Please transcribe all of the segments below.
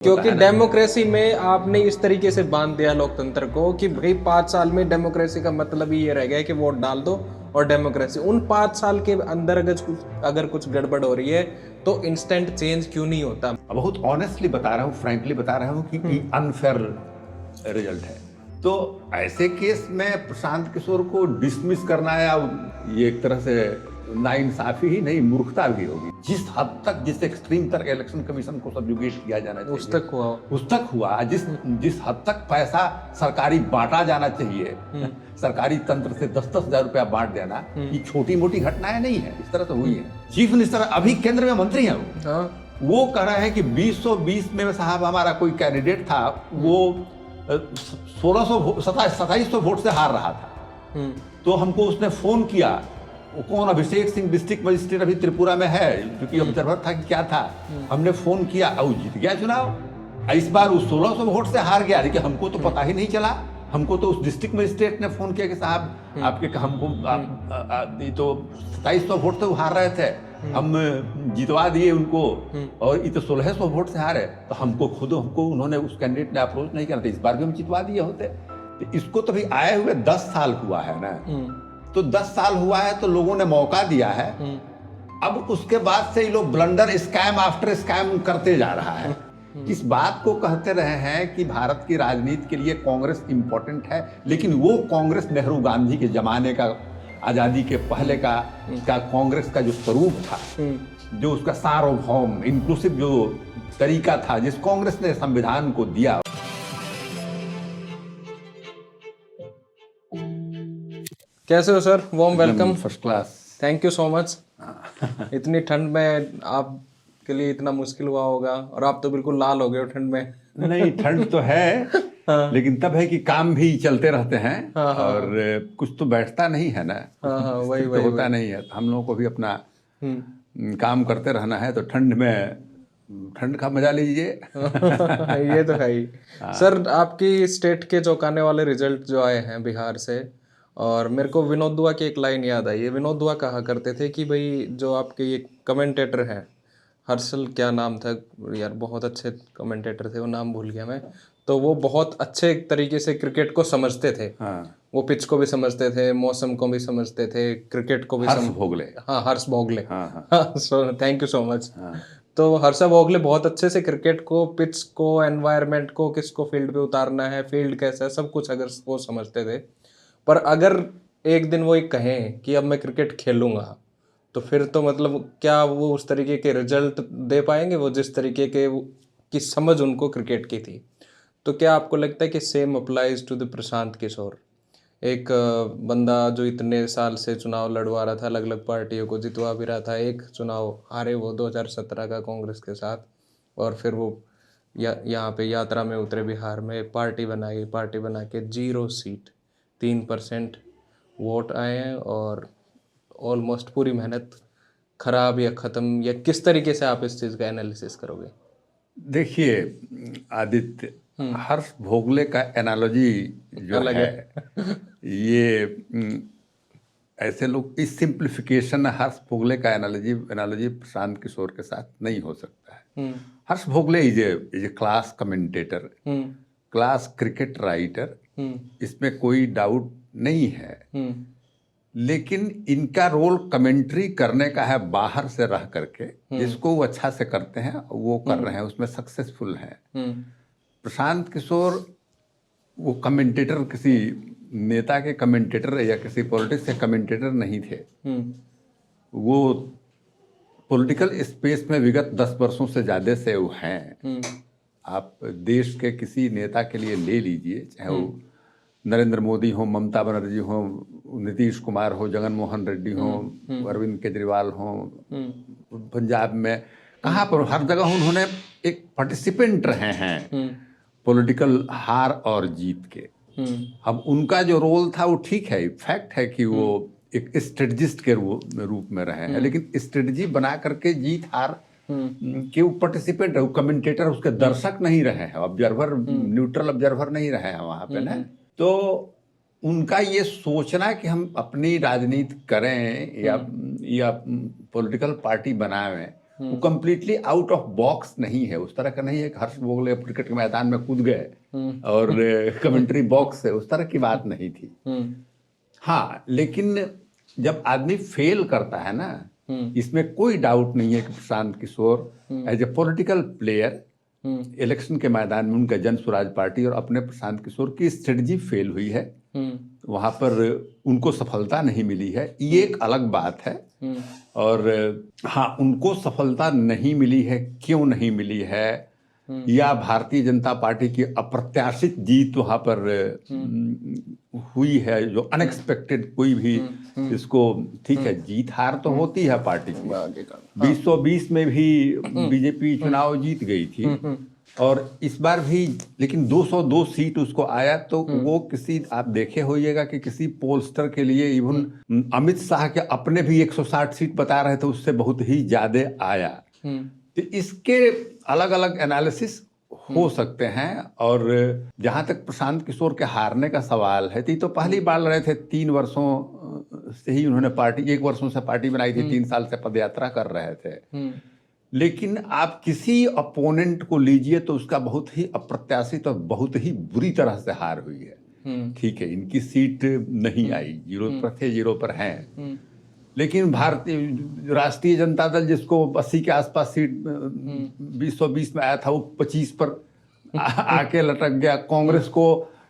क्योंकि डेमोक्रेसी में आपने इस तरीके से बांध दिया लोकतंत्र को कि भाई 5 साल में डेमोक्रेसी का मतलब ही ये रह गया कि वोट डाल दो और डेमोक्रेसी। उन 5 साल के अंदर अगर कुछ गड़बड़ हो रही है तो इंस्टेंट चेंज क्यों नहीं होता? बहुत ऑनेस्टली बता रहा हूँ, फ्रैंकली बता रहा हूँ कि अनफेयर रिजल्ट है। तो ऐसे केस में प्रशांत किशोर को डिसमिस करना या ये एक तरह से नाइंसाफी ही नहीं, मूर्खता भी होगी। जिस हद तक, जिस एक्सट्रीम तक इलेक्शन कमीशन को सब्जुगेट किया जाना चाहिए उस तक हुआ। जिस हद तक पैसा सरकारी बांटा जाना चाहिए, सरकारी तंत्र से 10-10 हजार रुपया बांट देना, ये छोटी मोटी घटनाएं नहीं है, इस तरह से हुई है। चीफ मिनिस्टर अभी केंद्र में मंत्री है, वो कह रहे हैं कि 2020 में साहब हमारा कोई कैंडिडेट था, वो 2700 वोट से हार रहा था। तो हमको उसने फोन किया, वो कौन, अभिषेक सिंह डिस्ट्रिक्ट मजिस्ट्रेट अभी त्रिपुरा में है, क्योंकि ऑब्जर्वर था कि क्या था। हमने फोन किया और जीत गया चुनाव। इस बार उस 1600 वोट से हार गया, लेकिन हमको तो पता ही नहीं चला। हमको तो उस डिस्ट्रिक्ट मजिस्ट्रेट ने फोन किया कि साहब आपके हमको तो 2700 वोट से हार रहे थे, हम जितवा दिए उनको, और ये तो 1600 वोट से हारे। तो हमको उन्होंने, उस कैंडिडेट ने अप्रोच नहीं किया था, इस बार भी हम जितवा दिए होते। तो इसको तो भी आए हुए 10 साल हुआ है ना, तो 10 साल हुआ है तो लोगों ने मौका दिया है। अब उसके बाद से ये लोग ब्लंडर, स्कैम आफ्टर स्कैम करते जा रहा है। इस बात को कहते रहे हैं कि भारत की राजनीति के लिए कांग्रेस इंपॉर्टेंट है, लेकिन वो कांग्रेस नेहरू गांधी के जमाने का, आजादी के पहले का कांग्रेस का जो स्वरूप था, जो उसका सार्वभौम इंक्लूसिव जो तरीका था, जिस कांग्रेस ने संविधान को दिया। कैसे हो sir? Warm welcome. First class. Thank you so much. इतनी ठंड में आपके लिए इतना मुश्किल हुआ होगा, और आप तो बिल्कुल लाल हो गए हो ठंड में। नहीं, ठंड तो है, लेकिन तब है कि काम भी चलते रहते हैं, और कुछ तो बैठता नहीं है ना, वही तो होता नहीं है। तो हम लोगों को भी अपना काम करते रहना है, तो ठंड में ठंड का मजा लीजिए। ये तो है ही। सर, आपकी स्टेट के चौंकाने वाले रिजल्ट जो आए हैं बिहार से, और मेरे को विनोद दुआ की एक लाइन याद आई है। विनोद दुआ कहा करते थे कि भाई जो आपके ये कमेंटेटर हैं, हर्षल क्या नाम था यार, बहुत अच्छे कमेंटेटर थे, वो नाम भूल गया मैं। तो वो बहुत अच्छे तरीके से क्रिकेट को समझते थे। वो पिच को भी समझते थे, मौसम को भी समझते थे, क्रिकेट को भी। हर्ष भोगले। हाँ, Harsha Bhogle. Thank you so much. तो हर्ष भोगले बहुत अच्छे से क्रिकेट को, पिच को, एनवायरनमेंट को, किसको फील्ड पे उतारना है, फील्ड कैसा है, सब कुछ अगर वो समझते थे। पर अगर एक दिन वो एक कहें कि अब मैं क्रिकेट खेलूंगा, तो फिर तो मतलब क्या वो उस तरीके के रिजल्ट दे पाएंगे, वो जिस तरीके के की समझ उनको क्रिकेट की थी? तो क्या आपको लगता है कि same applies to the Prashant Kishor? एक बंदा जो इतने साल से चुनाव लड़वा रहा था, अलग अलग पार्टियों को जितवा भी रहा था, एक चुनाव हारे वो 2017 का कांग्रेस के साथ, और फिर वो यहाँ पे यात्रा में उतरे बिहार में, पार्टी बनाई, पार्टी बना के 0 सीट, 3% वोट आए हैं, और ऑलमोस्ट पूरी मेहनत खराब या ख़त्म, या किस तरीके से आप इस चीज़ का एनालिसिस करोगे? देखिए आदित्य, हर्ष भोगले का एनालॉजी जो अलग है ये ऐसे लोग, इस सिंप्लीफिकेशन हर्ष भोगले का एनालॉजी प्रशांत किशोर के साथ नहीं हो सकता है। Harsha Bhogle is a class commentator, class cricket writer, इसमें कोई डाउट नहीं है। लेकिन इनका रोल कमेंट्री करने का है, बाहर से रह करके, जिसको वो अच्छा से करते हैं वो कर रहे हैं, उसमें सक्सेसफुल हैं। प्रशांत किशोर वो कमेंटेटर, किसी नेता के कमेंटेटर या किसी पॉलिटिक्स के कमेंटेटर नहीं थे। वो पॉलिटिकल स्पेस में विगत 10 वर्षों से ज़्यादा से वो हैं। आप देश के किसी नेता के लिए ले लीजिए, चाहे वो नरेंद्र मोदी हो, ममता बनर्जी हो, नीतीश कुमार हो, जगन मोहन रेड्डी हो, अरविंद केजरीवाल हो, पंजाब में कहाँ पर, हर जगह उन्होंने एक पार्टिसिपेंट रहे हैं पॉलिटिकल हार और जीत के। अब उनका जो रोल था वो ठीक है, फैक्ट है कि वो एक स्ट्रेटजिस्ट के रूप में रहे हैं, लेकिन स्ट्रेटजी बना करके जीत हार के वो पार्टिसिपेंट है, वो कमेंटेटर, उसके दर्शक नहीं रहे हैं, ऑब्जर्वर, न्यूट्रल ऑब्जर्वर नहीं रहे हैं वहाँ पे ना। तो उनका ये सोचना कि हम अपनी राजनीति करें या पॉलिटिकल पार्टी बनाएं, वो कम्प्लीटली आउट ऑफ बॉक्स नहीं है, उस तरह का नहीं है कि हर्ष भोगले क्रिकेट के मैदान में कूद गए और कमेंट्री बॉक्स है, उस तरह की बात नहीं थी। हाँ, लेकिन जब आदमी फेल करता है ना, इसमें कोई डाउट नहीं है कि Prashant Kishor as a political player election के मैदान में उनका जन स्वराज पार्टी और अपने प्रशांत किशोर की स्ट्रेटजी फेल हुई है, वहां पर उनको सफलता नहीं मिली है, ये एक अलग बात है। और हाँ, उनको सफलता नहीं मिली है, क्यों नहीं मिली है, या भारतीय जनता पार्टी की अप्रत्याशित जीत वहां पर हुई है, जो अनएक्सपेक्टेड, कोई भी इसको, ठीक है, जीत हार तो होती है पार्टी की। 2020 में भी बीजेपी चुनाव जीत गई थी और इस बार भी, लेकिन 202 सीट उसको आया, तो वो किसी, आप देखे होइएगा कि किसी पोलस्टर के लिए इवन अमित शाह के अपने भी 160 सीट बता रहे थे, उससे बहुत ही ज्यादा आया। तो इसके अलग अलग एनालिसिस हो सकते हैं। और जहां तक प्रशांत किशोर के हारने का सवाल है, तो पहली बार लड़े थे, 3 वर्षों से ही उन्होंने पार्टी, 1 वर्षों से पार्टी बनाई थी, 3 साल से पदयात्रा कर रहे थे। लेकिन आप किसी अपोनेंट को लीजिए तो उसका बहुत ही अप्रत्याशित और बहुत ही बुरी तरह से हार हुई है। ठीक है, इनकी सीट नहीं आई, 0 पर थे, 0 पर हैं। लेकिन भारतीय राष्ट्रीय जनता दल, जिसको 80 के आसपास सीट 2020 में आया था, वो 25 पर आके लटक गया। कांग्रेस को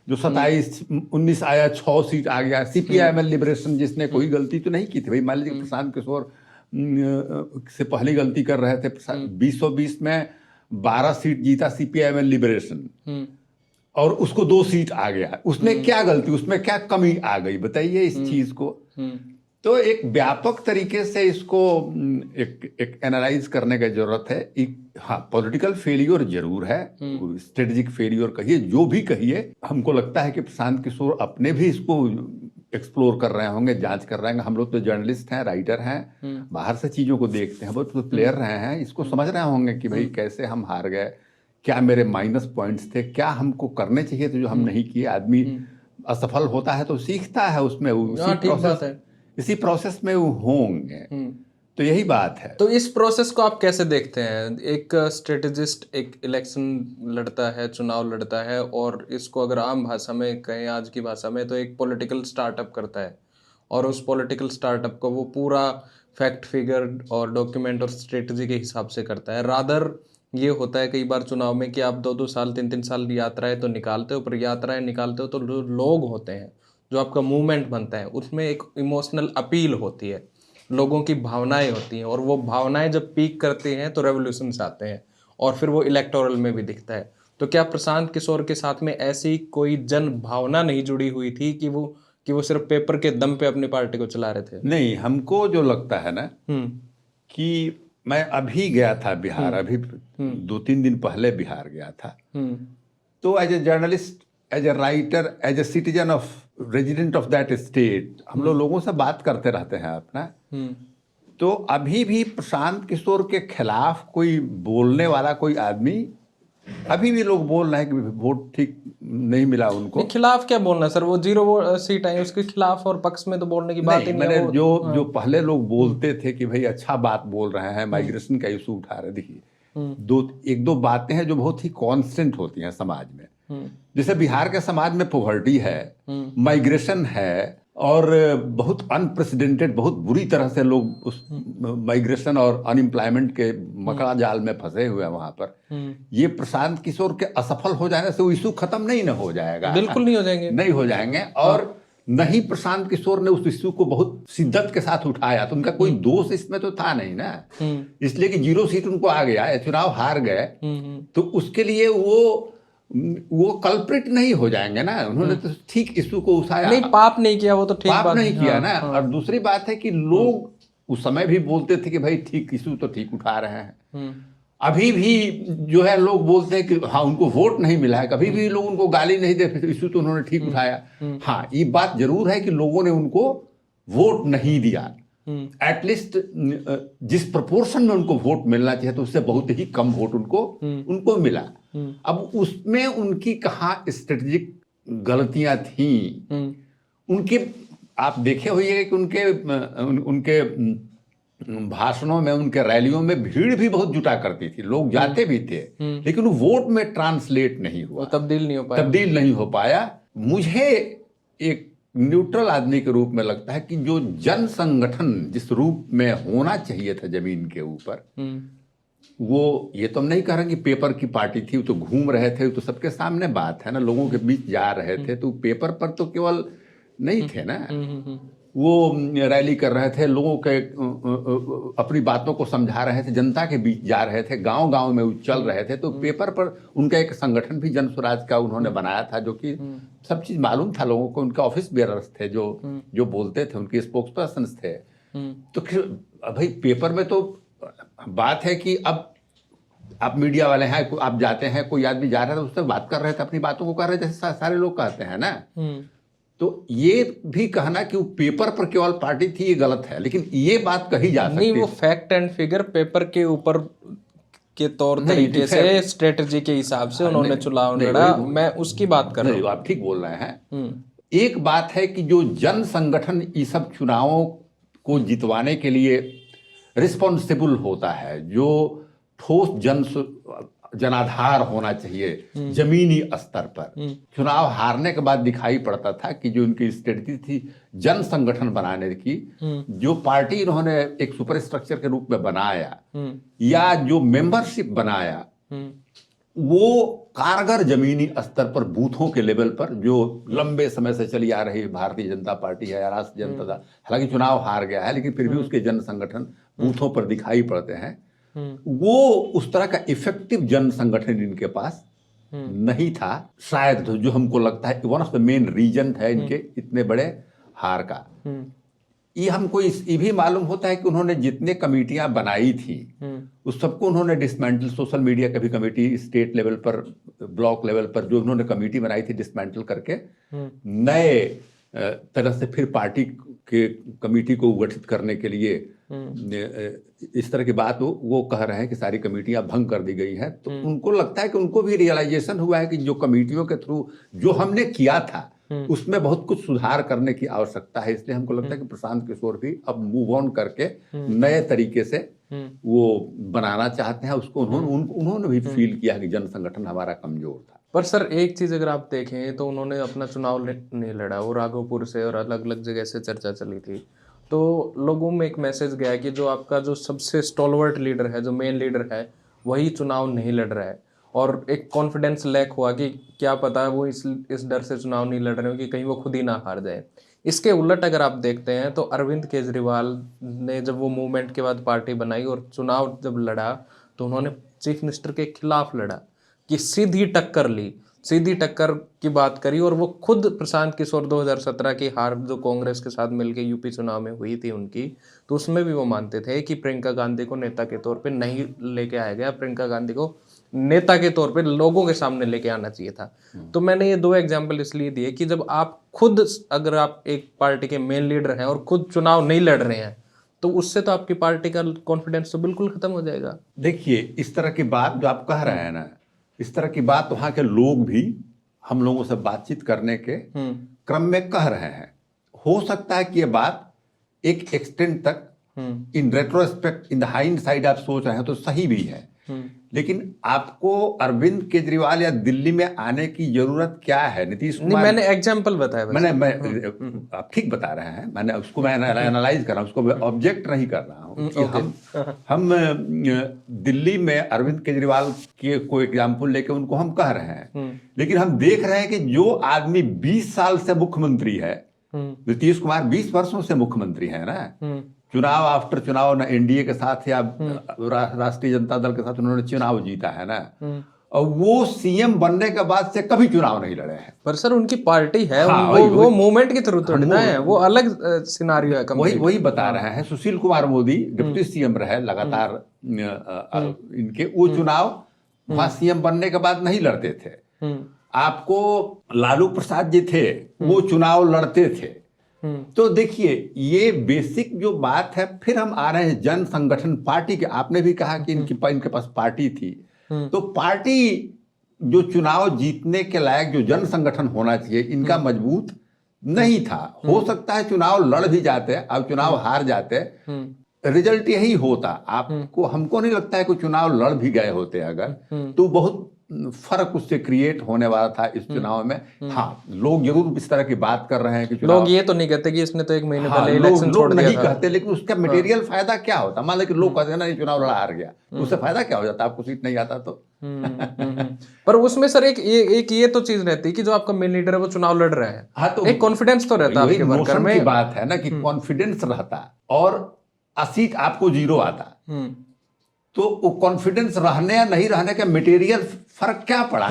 जो 27-19 आया, 6 सीट आ गया। CPI-ML लिबरेशन, जिसने कोई गलती तो नहीं की थी भाई, मान लीजिए प्रशांत किशोर से पहली गलती कर रहे थे, 2020 में 12 सीट जीता CPI-ML लिबरेशन, और उसको 2 सीट आ गया। उसने क्या गलती, उसमें क्या कमी आ गई, बताइए इस चीज को। तो एक व्यापक तरीके से इसको एक एनालाइज करने की जरूरत है। हाँ, पॉलिटिकल फेलियर जरूर है, स्ट्रेटेजिक फेलियर कहिए, जो भी कहिए। हमको लगता है कि प्रशांत किशोर अपने भी इसको एक्सप्लोर कर रहे होंगे, जांच कर रहे हैं। हम लोग तो जर्नलिस्ट हैं, राइटर हैं, बाहर से चीजों को देखते हैं, बहुत तो प्लेयर रहे हैं, इसको समझ रहे होंगे कि भाई कैसे हम हार गए, क्या मेरे माइनस पॉइंट्स थे, क्या हमको करने चाहिए थे जो हम नहीं किए। आदमी असफल होता है तो सीखता है उसमें, इसी प्रोसेस में वो होंगे। तो यही बात है। तो इस प्रोसेस को आप कैसे देखते हैं? एक स्ट्रेटेजिस्ट एक इलेक्शन लड़ता है, चुनाव लड़ता है, और इसको अगर आम भाषा में कहें, आज की भाषा में, तो एक पॉलिटिकल स्टार्टअप करता है, और उस पॉलिटिकल स्टार्टअप को वो पूरा फैक्ट फिगर और डॉक्यूमेंट और स्ट्रेटजी के हिसाब से करता है। रादर ये होता है कई बार चुनाव में कि आप 2-2 साल 3-3 साल यात्राएं तो निकालते हो, पर यात्राएं निकालते हो तो लोग होते हैं, जो आपका मूवमेंट बनता है, उसमें एक इमोशनल अपील होती है, लोगों की भावनाएं होती हैं, और वो भावनाएं जब पीक करते हैं तो रेवोल्यूशंस आते हैं, और फिर वो इलेक्टोरल में भी दिखता है। तो क्या प्रशांत किशोर के साथ में ऐसी कोई जन भावना नहीं जुड़ी हुई थी कि वो सिर्फ पेपर के दम पे अपनी पार्टी को चला रहे थे? नहीं, हमको जो लगता है ना कि मैं अभी गया था बिहार, अभी 2-3 दिन पहले बिहार गया था, तो as a journalist, as a writer, as a citizen of resident of that state, हम लोगों से बात करते रहते हैं अपना। तो अभी भी प्रशांत किशोर के खिलाफ कोई बोलने वाला कोई आदमी, अभी भी लोग बोल रहे हैं कि वोट ठीक नहीं मिला उनको। खिलाफ क्या बोलना सर, वो 0 सीट आई, उसके खिलाफ और पक्ष में तो बोलने की बात ही नहीं है। जो पहले लोग बोलते थे कि भाई अच्छा बात बोल रहे हैं, माइग्रेशन का इशू उठा रहे, देखिए 1-2 बातें हैं जो बहुत ही कांस्टेंट होती हैं समाज में। जैसे बिहार के समाज में पॉवर्टी है, माइग्रेशन है, और बहुत अनप्रेसिडेंटेड, बहुत बुरी तरह से लोग उस माइग्रेशन और अनएम्प्लॉयमेंट के मकड़ा जाल में फंसे हुए हैं वहां पर। ये प्रशांत किशोर के असफल हो जाने से वो इशू खत्म नहीं ना हो जाएगा, बिल्कुल नहीं हो जाएंगे, नहीं हो जाएंगे। और नहीं, प्रशांत किशोर ने उस इशू को बहुत शिद्दत के साथ उठाया, तो उनका कोई दोष इसमें तो था नहीं ना, इसलिए कि 0 सीट उनको आ गया, चुनाव हार गए, तो उसके लिए वो कल्प्रिट नहीं हो जाएंगे ना। उन्होंने तो ठीक इशू को उठाया, नहीं, पाप नहीं किया, वो तो ठीक पाप बात नहीं किया ना। और दूसरी बात है कि लोग उस समय भी बोलते थे कि भाई ठीक इशू तो ठीक उठा रहे हैं। अभी भी जो है लोग बोलते हैं कि हाँ उनको वोट नहीं मिला है, कभी भी लोग उनको गाली नहीं देते, इशू तो उन्होंने ठीक उठाया। हाँ, ये बात जरूर है कि लोगों ने उनको वोट नहीं दिया, एटलीस्ट जिस प्रोपोर्शन में उनको वोट मिलना चाहिए तो उससे बहुत ही कम वोट उनको मिला। अब उसमें उनकी कहाँ स्ट्रेटेजिक गलतियां थी, उनके आप देखे होइएगा कि उनके भाषणों में, उनके रैलियों में भीड़ भी बहुत जुटा करती थी, लोग जाते भी थे, लेकिन वो वोट में ट्रांसलेट नहीं हुआ, तब्दील नहीं हो पाया। मुझे एक न्यूट्रल आदमी के रूप में लगता है कि जो जन संगठन जिस रूप में होना चाहिए था जमीन के ऊपर, वो, ये तो हम नहीं कह रहे कि पेपर की पार्टी थी, वो तो घूम रहे थे, तो सबके सामने बात है ना, लोगों के बीच जा रहे थे, तो पेपर पर तो केवल नहीं थे ना, वो रैली कर रहे थे, लोगों के अपनी बातों को समझा रहे थे, जनता के बीच जा रहे थे, गांव गांव में चल रहे थे। तो पेपर पर उनका एक संगठन भी जन स्वराज का उन्होंने बनाया था, जो कि सब चीज मालूम था लोगों को, उनके ऑफिस बेयरर्स थे जो बोलते थे, उनके स्पोक्स पर्सन थे। तो भाई पेपर में तो बात है कि अब आप मीडिया वाले हैं, आप जाते हैं, कोई आदमी जा रहा है तो उससे बात कर रहे थे, अपनी बातों को कर रहे थे, जैसे सारे लोग कहते हैं ना। तो ये भी कहना कि वो पेपर पर केवल पार्टी थी, ये गलत है, लेकिन ये बात कही जा सकती है। नहीं, वो फैक्ट एंड फिगर पेपर के ऊपर के तौर तरीके से, स्ट्रेटजी के हिसाब से उन्होंने चुनाव लड़ा, मैं उसकी बात कर रहा हूँ। आप ठीक बोल रहे हैं। एक बात है कि जो जन संगठन ये सब चुनावों को जितवाने के लिए रिस्पॉन्सिबल होता है, जो ठोस जनाधार होना चाहिए जमीनी स्तर पर, चुनाव हारने के बाद दिखाई पड़ता था कि जो उनकी स्ट्रेटजी थी जन संगठन बनाने की, जो पार्टी इन्होंने एक सुपर स्ट्रक्चर के रूप में बनाया या जो मेंबरशिप बनाया, वो कारगर जमीनी स्तर पर, बूथों के लेवल पर, जो लंबे समय से चली आ रही भारतीय जनता पार्टी है या राष्ट्रीय जनता दल, हालांकि चुनाव हार गया है, लेकिन फिर भी उसके जन संगठन बूथों पर दिखाई पड़ते हैं। वो उस तरह का इफेक्टिव जन संगठन इनके पास नहीं था शायद, जो हमको लगता है one of the main reason है इनके इतने बड़े हार का। ये हमको ये भी मालूम होता है कि उन्होंने जितने कमेटियां बनाई थी उस सबको उन्होंने डिसमेंटल, सोशल मीडिया का भी कमेटी, स्टेट लेवल पर, ब्लॉक लेवल पर जो उन्होंने कमेटी बनाई थी, डिसमेंटल करके नए तरह से फिर पार्टी के कमेटी को गठित करने के लिए इस तरह की बात वो कह रहे हैं कि सारी कमेटियां भंग कर दी गई हैं। तो उनको लगता है कि उनको भी रियलाइजेशन हुआ है कि जो कमेटियों के थ्रू जो हमने किया था उसमें बहुत कुछ सुधार करने की आवश्यकता है। इसलिए हमको लगता है कि प्रशांत किशोर भी अब मूव ऑन करके नए तरीके से वो बनाना चाहते हैं उसको। उन्होंने भी फील किया कि जन संगठन हमारा कमजोर था। पर सर एक चीज अगर आप देखें तो उन्होंने अपना चुनाव नहीं लड़ा, वो राघोपुर से और अलग अलग जगह से चर्चा चली थी, तो लोगों में एक मैसेज गया कि जो आपका जो सबसे स्टॉलवर्ट लीडर है, जो मेन लीडर है, वही चुनाव नहीं लड़ रहा है, और एक कॉन्फिडेंस लैक हुआ कि क्या पता है वो इस डर से चुनाव नहीं लड़ रहे हो कि कहीं वो खुद ही ना हार जाए। इसके उलट अगर आप देखते हैं तो अरविंद केजरीवाल ने जब वो मूवमेंट के बाद पार्टी बनाई और चुनाव जब लड़ा तो उन्होंने चीफ मिनिस्टर के खिलाफ लड़ा, कि सीधी टक्कर ली, सीधी टक्कर की बात करी। और वो खुद प्रशांत किशोर 2017 की हार जो कांग्रेस के साथ मिलकर यूपी चुनाव में हुई थी उनकी, तो उसमें भी वो मानते थे कि प्रियंका गांधी को नेता के तौर पे नहीं लेके आया गया, प्रियंका गांधी को नेता के तौर पे लोगों के सामने लेके आना चाहिए था। तो मैंने ये दो एग्जाम्पल इसलिए दिए कि जब आप खुद, अगर आप एक पार्टी के मेन लीडर हैं और खुद चुनाव नहीं लड़ रहे हैं, तो उससे तो आपकी पार्टी का कॉन्फिडेंस तो बिल्कुल खत्म हो जाएगा। देखिए, इस तरह की बात जो आप कह रहे हैं ना, इस तरह की बात वहां के लोग भी हम लोगों से बातचीत करने के क्रम में कह रहे हैं। हो सकता है कि ये बात एक एक्सटेंट तक इन रेट्रोस्पेक्ट, इन द हाइंडसाइड आप सोच रहे हैं तो सही भी है, लेकिन आपको अरविंद केजरीवाल या दिल्ली में आने की जरूरत क्या है? नीतीश कुमार, मैंने एग्जांपल बताया, आप ठीक बता रहे हैं, मैंने उसको मैं एनालाइज कर रहा हूँ, उसको ऑब्जेक्ट नहीं कर रहा हूँ कि हम दिल्ली में अरविंद केजरीवाल के कोई एग्जाम्पल लेके उनको हम कह रहे हैं, लेकिन हम देख रहे हैं कि जो आदमी 20 साल से मुख्यमंत्री है, नीतीश कुमार 20 वर्षों से मुख्यमंत्री है ना, चुनाव आफ्टर चुनाव ना एनडीए के साथ या राष्ट्रीय जनता दल के साथ उन्होंने चुनाव जीता है ना, और वो सीएम बनने के बाद से कभी चुनाव नहीं लड़े हैं। पर सर उनकी पार्टी है, वो मूवमेंट की थ्रू थोड़ी ना है, वो अलग सिनारियो है। वही बता रहे हैं। सुशील कुमार मोदी डिप्टी सीएम रहे लगातार इनके, वो चुनाव वहां सीएम बनने के बाद नहीं लड़ते थे। आपको लालू प्रसाद जी थे, वो चुनाव लड़ते थे। तो देखिए, ये बेसिक जो बात है। फिर हम आ रहे हैं जन संगठन पार्टी के। आपने भी कहा कि इनके पास पार्टी थी, तो पार्टी जो चुनाव जीतने के लायक जो जन संगठन होना चाहिए, इनका मजबूत नहीं था। हो सकता है चुनाव लड़ भी जाते, अब चुनाव हार जाते, रिजल्ट यही होता। आपको, हमको नहीं लगता है कि चुनाव लड़ भी गए होते अगर, तो बहुत फर्क उससे क्रिएट होने वाला था इस चुनाव में। हाँ, लोग जरूर इस तरह की बात कर रहे हैं कि लोग ये तो नहीं कहते कि इसने तो एक महीने पहले इलेक्शन छोड़ दिया नहीं था। कहते, लेकिन उसका मटेरियल फायदा क्या होता? मान लो कि लोग कहते हैं ना ये चुनाव लड़ा हार गया, तो उससे फायदा क्या हो जाता? आपको सीट नहीं आता तो पर उसमें सर एक ये तो चीज रहती है कि जो आपका मेन लीडर है वो चुनाव लड़ रहा है। हाँ, तो एक कॉन्फिडेंस तो रहता है आपके वर्कर में। की बात है ना कि कॉन्फिडेंस रहता और सीट आपको 0 आता, तो वो कॉन्फिडेंस रहने या नहीं रहने का मटेरियल फर्क क्या पड़ा?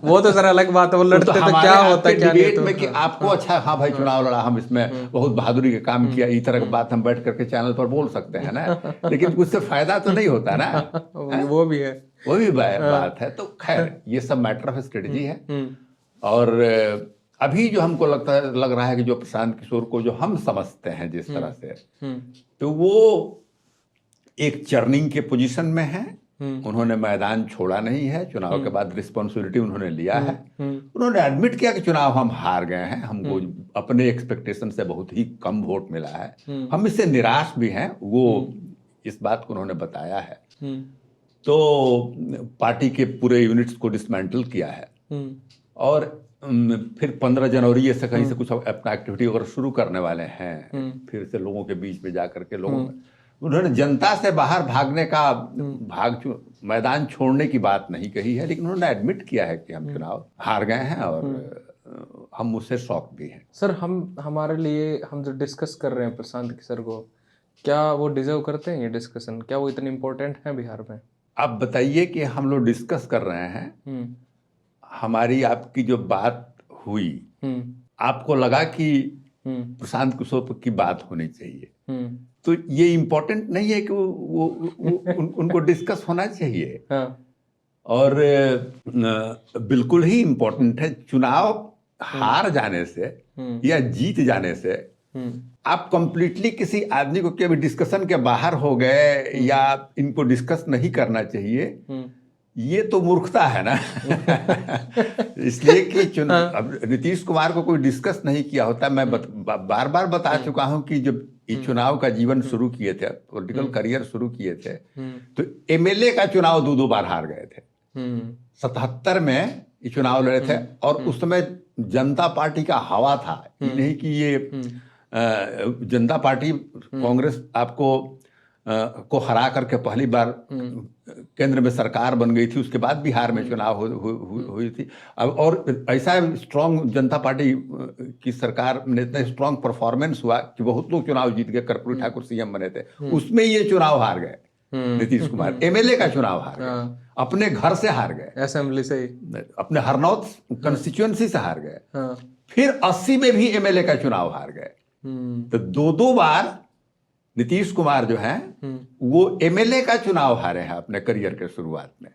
वो तो सर अलग बात है, वो लड़ते तो क्या होता है क्या नहीं डिबेट में कि आपको अच्छा, हाँ भाई चुनाव लड़ा, हम इसमें बहुत बहादुरी का काम किया, इस तरह की बात हम बैठ करके चैनल पर बोल सकते हैं ना, लेकिन उससे फायदा तो नहीं होता ना। वो भी है, वो भी बात है। तो खैर ये सब मैटर ऑफ स्ट्रेटजी है। और अभी जो हमको लग रहा है कि जो प्रशांत किशोर को जो हम समझते हैं जिस तरह से, तो वो एक चर्निंग के पोजीशन में है। उन्होंने मैदान छोड़ा नहीं है, चुनाव के बाद रिस्पॉन्सिबिलिटी उन्होंने लिया है। उन्होंने एडमिट किया कि चुनाव हम हार गए हैं, हमको अपने एक्सपेक्टेशन से बहुत ही कम वोट मिला है, हम इससे निराश भी हैं, वो इस बात को उन्होंने बताया है। तो पार्टी के पूरे यूनिट्स को डिसमेंटल किया है और फिर 15 जनवरी से कहीं से कुछ अपना एक्टिविटी वगैरह शुरू करने वाले हैं, फिर से लोगों के बीच में जाकर के लोगों में उन्होंने जनता से बाहर भागने का मैदान छोड़ने की बात नहीं कही है, लेकिन उन्होंने एडमिट किया है कि हम चुनाव हार गए हैं और हम उससे शॉक भी हैं। सर हमारे लिए हम जो डिस्कस कर रहे हैं प्रशांत किशोर को, क्या वो डिजर्व करते हैं ये डिस्कशन? क्या वो इतने इम्पोर्टेंट हैं बिहार में? आप बताइए कि हम लोग डिस्कस कर रहे हैं, हमारी आपकी जो बात हुई, आपको लगा कि प्रशांत किशोर की बात होनी चाहिए, तो ये इम्पोर्टेंट नहीं है कि वो उनको डिस्कस होना चाहिए। हाँ। और बिल्कुल ही इम्पोर्टेंट है। चुनाव हार जाने से या जीत जाने से आप कंप्लीटली किसी आदमी को कभी डिस्कशन के बाहर हो गए या इनको डिस्कस नहीं करना चाहिए, ये तो मूर्खता है ना। इसलिए कि अब नीतीश कुमार को कोई डिस्कस नहीं किया होता। मैं बार बार बता चुका हूं कि जब ये चुनाव का जीवन शुरू किए थे, पॉलिटिकल करियर शुरू किए थे, तो एमएलए का चुनाव 2 बार हार गए थे। 77 में ये चुनाव लड़े थे और उस समय जनता पार्टी का हवा था। ये नहीं कि ये जनता पार्टी कांग्रेस आपको को हरा करके पहली बार केंद्र में सरकार बन गई थी, उसके बाद बिहार में चुनाव हुई थी। अब और ऐसा स्ट्रांग जनता पार्टी की सरकार में इतना स्ट्रांग परफॉर्मेंस हुआ कि बहुत लोग चुनाव जीत गए, कर्पूरी ठाकुर सीएम बने थे, उसमें ये चुनाव हार गए। नीतीश कुमार एमएलए का चुनाव हार गए, अपने घर से हार गए, असेंबली से, अपने हरनौत कंस्टिट्यूएंसी से हार गए। फिर 80 में भी एमएलए का चुनाव हार गए। तो 2 बार नीतीश कुमार जो है वो एमएलए का चुनाव हारे हैं अपने करियर के शुरुआत में।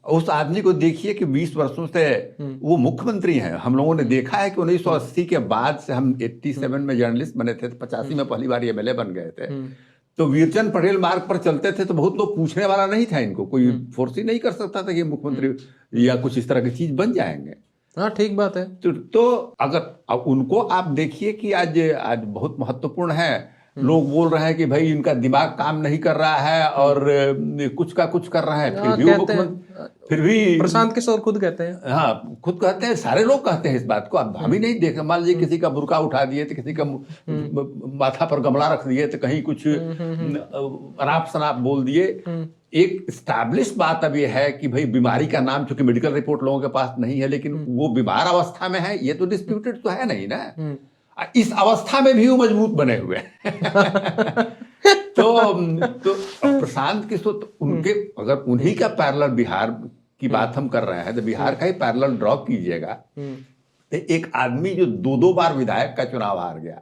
उस आदमी को देखिए कि 20 वर्षों से वो मुख्यमंत्री हैं। हम लोगों ने देखा है कि 1980 के बाद से, हम 87 में जर्नलिस्ट बने थे, 85 में पहली बार एमएलए बन गए थे, तो वीरचंद पटेल मार्ग पर चलते थे तो बहुत लोग पूछने वाला नहीं था इनको, कोई फोर्स ही नहीं कर सकता था कि मुख्यमंत्री या कुछ इस तरह की चीज बन जाएंगे। हाँ, ठीक बात है। तो अगर उनको आप देखिए कि आज बहुत महत्वपूर्ण है, लोग बोल रहे हैं कि भाई इनका दिमाग काम नहीं कर रहा है और कुछ का कुछ कर रहा है, फिर भी प्रशांत किशोर खुद कहते हैं। हाँ, खुद कहते हैं, सारे लोग कहते हैं इस बात को। अब हम ही नहीं देख, मान लीजिए किसी का बुर्का उठा दिए तो किसी का माथा पर गमला रख दिए तो कहीं कुछ अनाप शनाप बोल दिए। एक स्टैब्लिश बात अब यह है कि भाई बीमारी का नाम चूंकि मेडिकल रिपोर्ट लोगों के पास नहीं है, लेकिन वो बीमार अवस्था में है, ये तो डिस्प्यूटेड तो है नहीं ना। इस अवस्था में भी वो मजबूत बने हुए तो प्रशांत किशोर तो उनके, अगर उन्हीं का पैरेलल बिहार की बात हम कर रहे हैं तो बिहार का ही पैरेलल ड्रॉ कीजिएगा, तो एक आदमी जो 2 बार विधायक का चुनाव हार गया,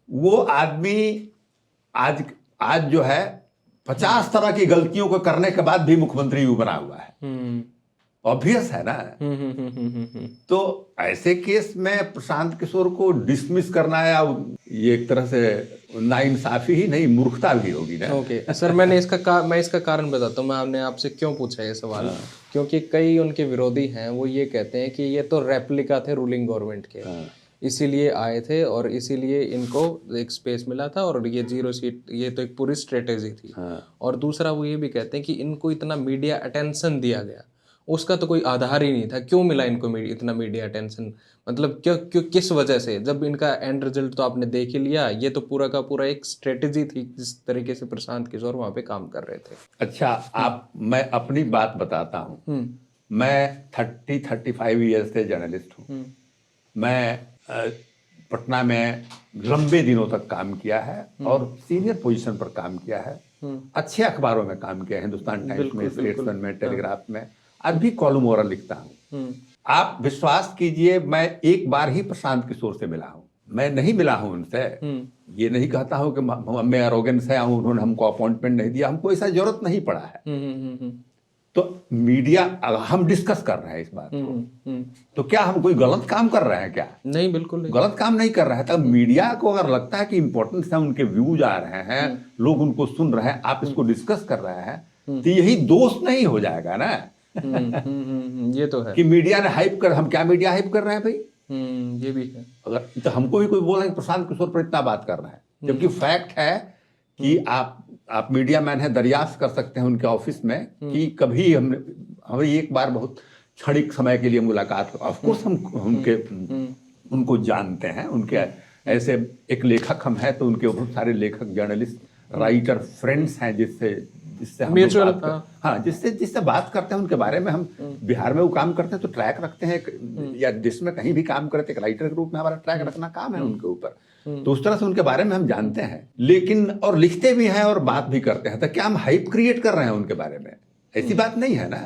वो आदमी आज जो है 50 तरह की गलतियों को करने के बाद भी मुख्यमंत्री बना हुआ है। ऑब्वियस है ना। तो ऐसे केस में प्रशांत किशोर को डिसमिस करना या ये एक तरह से नाइंसाफी ही नहीं, मूर्खता भी होगी ना। ओके सर, मैं इसका कारण बताता हूँ। मैंने आपसे क्यों पूछा ये सवाल, क्योंकि कई उनके विरोधी हैं, वो ये कहते हैं कि ये तो रेप्लिका थे रूलिंग गवर्नमेंट के। इसीलिए आए थे और इसीलिए इनको एक स्पेस मिला था, और ये 0 सीट ये तो एक पूरी स्ट्रेटेजी थी। और दूसरा वो ये भी कहते हैं कि इनको इतना मीडिया अटेंशन दिया गया, उसका तो कोई आधार ही नहीं था। क्यों मिला इनको इतना मीडिया अटेंशन, मतलब क्यों क्यों किस वजह से? जब इनका एंड रिजल्ट तो आपने देख ही लिया। ये तो पूरा का पूरा एक स्ट्रेटेजी थी जिस तरीके से प्रशांत किशोर वहाँ पे काम कर रहे थे। अच्छा, मैं अपनी बात बताता हूँ। मैं 35 ईयर्स से जर्नलिस्ट हूँ। मैं पटना में लंबे दिनों तक काम किया है और सीनियर पोजीशन पर काम किया है। अच्छे अखबारों में काम किया है, हिंदुस्तान टाइम्स में, स्टेट्समैन में, टेलीग्राफ में। आज भी कॉलम वगैरह लिखता हूँ। आप विश्वास कीजिए, मैं एक बार ही प्रशांत किशोर से मिला हूँ। मैं नहीं मिला हूँ उनसे। ये नहीं कहता हूँ कि मैं एरोगेंस है, उन्होंने हमको अपॉइंटमेंट नहीं दिया, हमको ऐसा जरूरत नहीं पड़ा है। तो मीडिया, हम डिस्कस कर रहे हैं इस बात को, तो क्या हम कोई गलत काम कर रहे हैं? क्या नहीं, बिल्कुल नहीं। गलत काम नहीं कर रहे हैं। तो मीडिया को अगर लगता है कि इंपॉर्टेंस है, उनके व्यूज आ रहे हैं, लोग उनको सुन रहे हैं, आप इसको डिस्कस कर रहे हैं, तो यही दोष नहीं हो जाएगा ना? ये तो है कि मीडिया ने हाइप कर, हम क्या मीडिया हाइप कर रहे हैं भाई? ये भी है। अगर तो हमको भी कोई बोला कि प्रशांत किशोर पर इतना बात कर रहे हैं, जबकि फैक्ट है कि आप मीडिया मैन है, दरियाफ्त कर सकते हैं उनके ऑफिस में कि कभी हमारी एक बार बहुत क्षणिक समय के लिए मुलाकात। ऑफकोर्स हम उनको जानते हैं, उनके ऐसे एक लेखक हम हैं, तो उनके बहुत सारे लेखक, जर्नलिस्ट, राइटर फ्रेंड्स हैं जिससे हम जिससे बात करते हैं उनके बारे में। हम बिहार में वो काम करते हैं तो ट्रैक रखते हैं, या देश में कहीं भी काम करते हैं, एक राइटर के रूप में हमारा ट्रैक रखना काम है उनके ऊपर। तो उस तरह से उनके बारे में हम जानते हैं, लेकिन और लिखते भी हैं और बात भी करते हैं। तो क्या हम हाइप क्रिएट कर रहे हैं उनके बारे में? ऐसी बात नहीं है ना।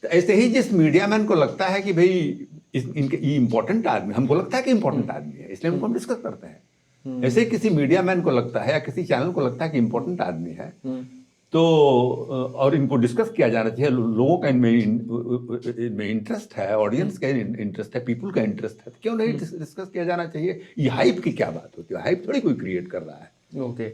तो ऐसे ही जिस मीडिया मैन को लगता है कि भाई इनके ये इंपॉर्टेंट आदमी, हमको लगता है कि इंपॉर्टेंट आदमी है, इसलिए उनको हम डिस्कस करते हैं। ऐसे किसी मीडिया मैन को लगता है या किसी चैनल को लगता है कि इंपॉर्टेंट आदमी है, तो और इनको डिस्कस किया जाना चाहिए। लोगों का इनमें इंटरेस्ट है, ऑडियंस का इंटरेस्ट है, पीपल का इंटरेस्ट है, तो क्यों नहीं डिस्कस किया जाना चाहिए? ये हाइप की क्या बात होती है? हाइप थोड़ी कोई क्रिएट कर रहा है।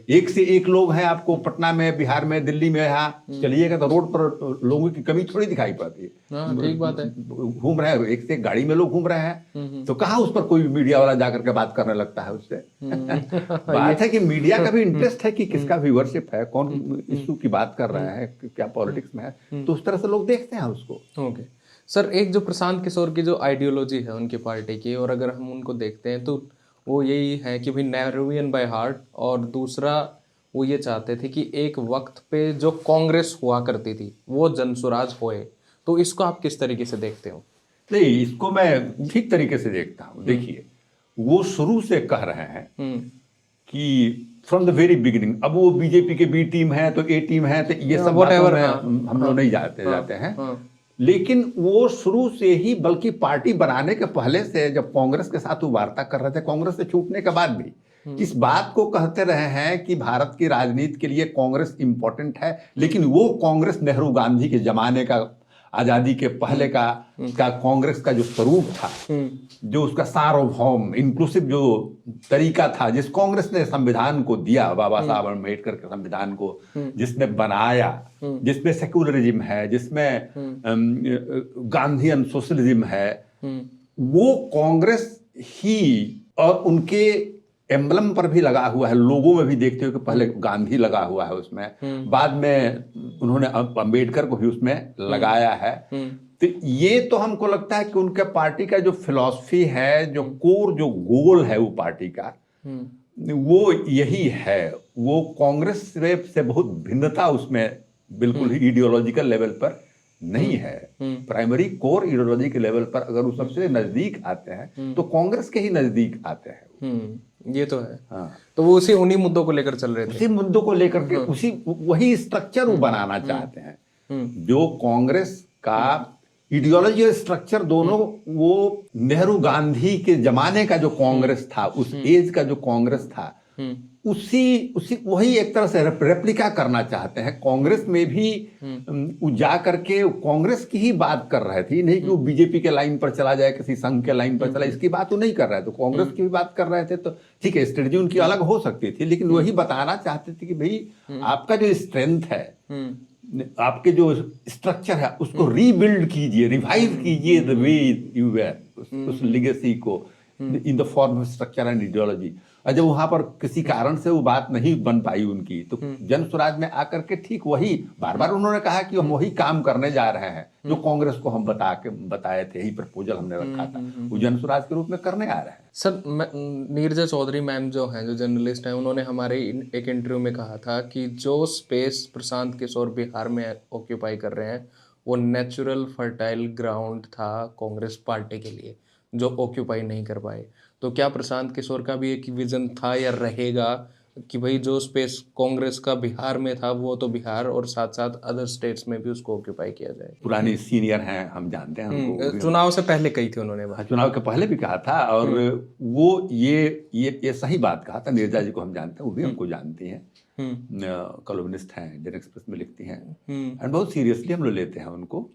एक से एक लोग हैं, आपको पटना में, बिहार में, दिल्ली में, यहाँ चलिएगा तो रोड पर लोगों की कमी थोड़ी दिखाई पड़ती है। ठीक बात है। घूम रहे हैं, एक से एक गाड़ी में लोग घूम रहे हैं, तो कहाँ उस पर कोई मीडिया वाला जाकर के बात करने लगता है उससे? बात है कि मीडिया का भी इंटरेस्ट है कि किसका व्यूअरशिप है, कौन इशू की बात कर रहा है, क्या पॉलिटिक्स में है, तो उस तरह से लोग देखते हैं उसको। ओके सर, एक जो प्रशांत किशोर की जो आइडियोलॉजी है उनकी पार्टी की, और अगर हम उनको देखते हैं तो वो यही है कि भाई नहरुवियन बाय हार्ट, और दूसरा वो ये चाहते थे कि एक वक्त पे जो कांग्रेस हुआ करती थी वो जनसुराज होए। तो इसको आप किस तरीके से देखते हो? नहीं, इसको मैं ठीक तरीके से देखता हूँ। देखिए, वो शुरू से कह रहे हैं कि फ्रॉम द वेरी बिगिनिंग, अब वो बीजेपी के बी टीम है तो ए टीम है, तो ये सब बातों में हम लोग नहीं जाते हैं। लेकिन वो शुरू से ही, बल्कि पार्टी बनाने के पहले से, जब कांग्रेस के साथ वो वार्ता कर रहे थे, कांग्रेस से छूटने के बाद भी इस बात को कहते रहे हैं कि भारत की राजनीति के लिए कांग्रेस इंपॉर्टेंट है। लेकिन वो कांग्रेस नेहरू गांधी के जमाने का, आजादी के पहले का कांग्रेस का जो स्वरूप था, जो उसका सार्वभौम इंक्लूसिव जो तरीका था, जिस कांग्रेस ने संविधान को दिया, बाबा साहब अम्बेडकर के संविधान को जिसने बनाया, जिसमें सेक्युलरिज्म है, जिसमें गांधीयन सोशलिज्म है, वो कांग्रेस ही, और उनके एम्बलम पर भी लगा हुआ है, लोगों में भी देखते हो कि पहले गांधी लगा हुआ है उसमें, बाद में उन्होंने अम्बेडकर को भी उसमें लगाया है। तो ये तो हमको लगता है कि उनके पार्टी का जो फिलॉसफी है, जो कोर, जो गोल है वो पार्टी का, वो यही है। वो कांग्रेस से बहुत भिन्नता उसमें बिल्कुल ही आइडियोलॉजिकल लेवल पर नहीं है। प्राइमरी कोर आइडियोलॉजी के लेवल पर अगर वो सबसे नजदीक आते हैं तो कांग्रेस के ही नजदीक आते हैं। ये तो है। हाँ। तो वो उन्हीं मुद्दों को लेकर चल रहे थे, उसी मुद्दों को लेकर के वही स्ट्रक्चर वो बनाना चाहते हैं। जो कांग्रेस का आइडियोलॉजी और स्ट्रक्चर दोनों, वो नेहरू गांधी के जमाने का जो कांग्रेस था, उस एज का जो कांग्रेस था, उसी वही एक तरह से रेप्लिका करना चाहते हैं। कांग्रेस में भी जा करके कांग्रेस की ही बात कर रहे थे, नहीं कि वो बीजेपी के लाइन पर चला जाए, किसी संघ के लाइन पर चला, इसकी बात वो नहीं कर रहे थे। तो कांग्रेस की भी बात कर रहे थे, तो ठीक है, स्ट्रेटजी उनकी अलग हो सकती थी, लेकिन वही बताना चाहते थे कि भाई आपका जो स्ट्रेंथ है, आपके जो स्ट्रक्चर है, उसको रीबिल्ड कीजिए, रिवाइव कीजिए द वे यू वेर, उस लेगेसी को, in the form of structure and ideology. और जब वहां पर किसी कारण से वो बात नहीं बन पाई उनकी, तो जन स्वराज में आकर के ठीक वही बार बार उन्होंने कहा कि हम वही काम करने जा रहे हैं जो कांग्रेस को हम बताए थे, यही प्रपोजल हमने रखा था, वो जन स्वराज के रूप में करने आ रहे हैं। सर, नीरजा चौधरी मैम जो हैं, जो जर्नलिस्ट हैं, उन्होंने हमारे एक इंटरव्यू में कहा था कि जो स्पेस प्रशांत किशोर बिहार में ऑक्यूपाई कर रहे हैं वो नेचुरल फर्टाइल ग्राउंड था कांग्रेस पार्टी के लिए, जो ऑक्यूपाई नहीं कर पाए। तो क्या प्रशांत किशोर का भी एक विजन था या रहेगा कि भाई जो स्पेस कांग्रेस का बिहार में था वो तो बिहार और साथ साथ अदर स्टेट्स में भी उसको ऑक्यूपाई किया जाए? पुरानी सीनियर हैं, हम जानते हैं उनको, चुनाव से पहले कही थी उन्होंने बात। चुनाव के पहले भी कहा था, और वो ये सही बात कहा था। नीरजा जी को हम जानते हैं, वो भी हमको जानती हैं, कॉलमनिस्ट हैं, इंडियन एक्सप्रेस में लिखती हैं, एंड बहुत सीरियसली हम लोग लेते हैं उनको।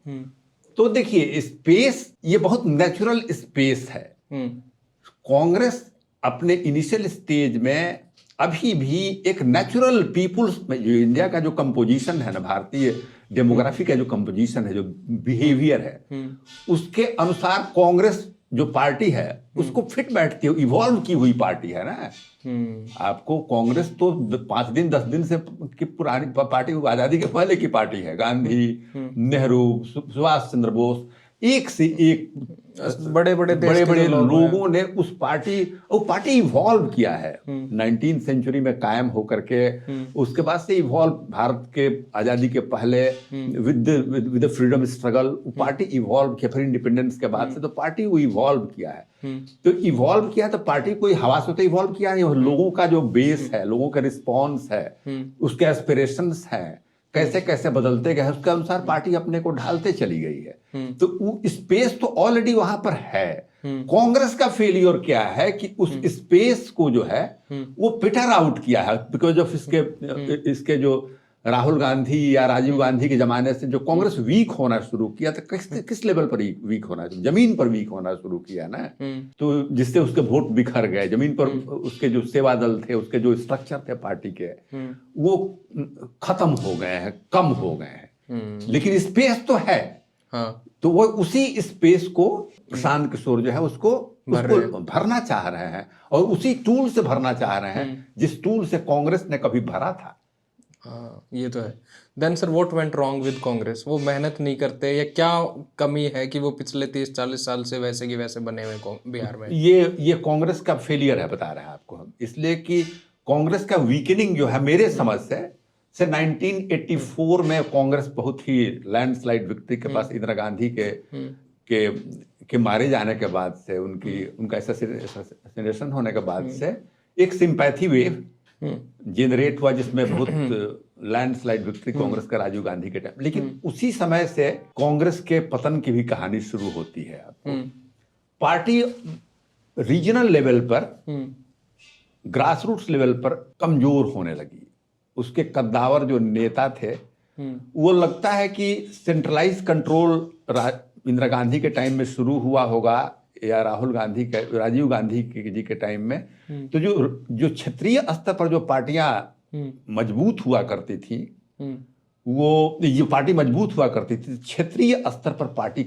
तो देखिए, स्पेस ये बहुत नेचुरल स्पेस है। कांग्रेस अपने इनिशियल स्टेज में अभी भी एक नेचुरल पीपुल्स में, जो इंडिया का जो कंपोजिशन है ना, भारतीय डेमोग्राफी का जो कंपोजिशन है, जो बिहेवियर है, उसके अनुसार कांग्रेस जो पार्टी है उसको फिट बैठती है, इवॉल्व की हुई पार्टी है ना। आपको कांग्रेस तो 5 दिन 10 दिन से की पुरानी पार्टी, आजादी के पहले की पार्टी है। गांधी, नेहरू, सुभाष चंद्र बोस, एक से एक बड़े बड़े लोगों ने उस पार्टी इवॉल्व किया है 19th सेंचुरी में कायम होकर के। उसके बाद से इवॉल्व, भारत के आजादी के पहले with freedom struggle party evolve किया, फिर इंडिपेंडेंस के बाद से तो पार्टी वो इवॉल्व किया है। तो इवॉल्व किया तो पार्टी कोई हवा से तो इवॉल्व किया नहीं, लोगों का जो बेस है, लोगों का रिस्पॉन्स है, उसके एस्पिरेशंस हैं, कैसे कैसे बदलते गए, उसके अनुसार पार्टी अपने को ढालते चली गई है। तो वो स्पेस तो ऑलरेडी वहां पर है। कांग्रेस का फेलियर क्या है कि उस स्पेस को जो है वो पिटर आउट किया है, बिकॉज ऑफ इसके जो राहुल गांधी या राजीव गांधी के जमाने से जो कांग्रेस वीक होना शुरू किया, तो किस लेवल पर वीक होना, जमीन पर वीक होना शुरू किया ना। तो जिससे उसके वोट बिखर गए जमीन पर, उसके जो सेवा दल थे, उसके जो स्ट्रक्चर थे पार्टी के, वो खत्म हो गए हैं, कम हो गए हैं। लेकिन स्पेस तो है। तो वो उसी स्पेस को प्रशांत किशोर जो है उसको भरना चाह रहे हैं, और उसी टूल से भरना चाह रहे हैं जिस टूल से कांग्रेस ने कभी भरा था। हाँ, ये तो है। Then sir, what went wrong with Congress? वो मेहनत नहीं करते, या क्या कमी है कि वो पिछले 30-40 साल से वैसे की वैसे बने हुए बिहार में? ये कांग्रेस का फेलियर है, बता रहे हैं आपको हम, इसलिए कि कांग्रेस का वीकनिंग जो है मेरे समझ से 1984 में कांग्रेस बहुत ही लैंडस्लाइड विक्ट्री के पास, इंदिरा गांधी के मारे जाने के बाद से, उनका असैसिनेशन होने के बाद से एक सिंपैथी वेव जनरेट हुआ, जिसमें बहुत लैंडस्लाइड विक्ट्री कांग्रेस का राजीव गांधी के टाइम। लेकिन उसी समय से कांग्रेस के पतन की भी कहानी शुरू होती है। आपको पार्टी रीजनल लेवल पर, ग्रासरूट्स लेवल पर कमजोर होने लगी। उसके कद्दावर जो नेता थे, वो लगता है कि सेंट्रलाइज कंट्रोल इंदिरा गांधी के टाइम में शुरू हुआ होगा, या राजीव गांधी जी के टाइम में। तो जो क्षेत्रीय स्तर पर जो पार्टियां मजबूत हुआ करती थी, वो पार्टी मजबूत हुआ करती थी, क्षेत्रीय स्तर पर पार्टी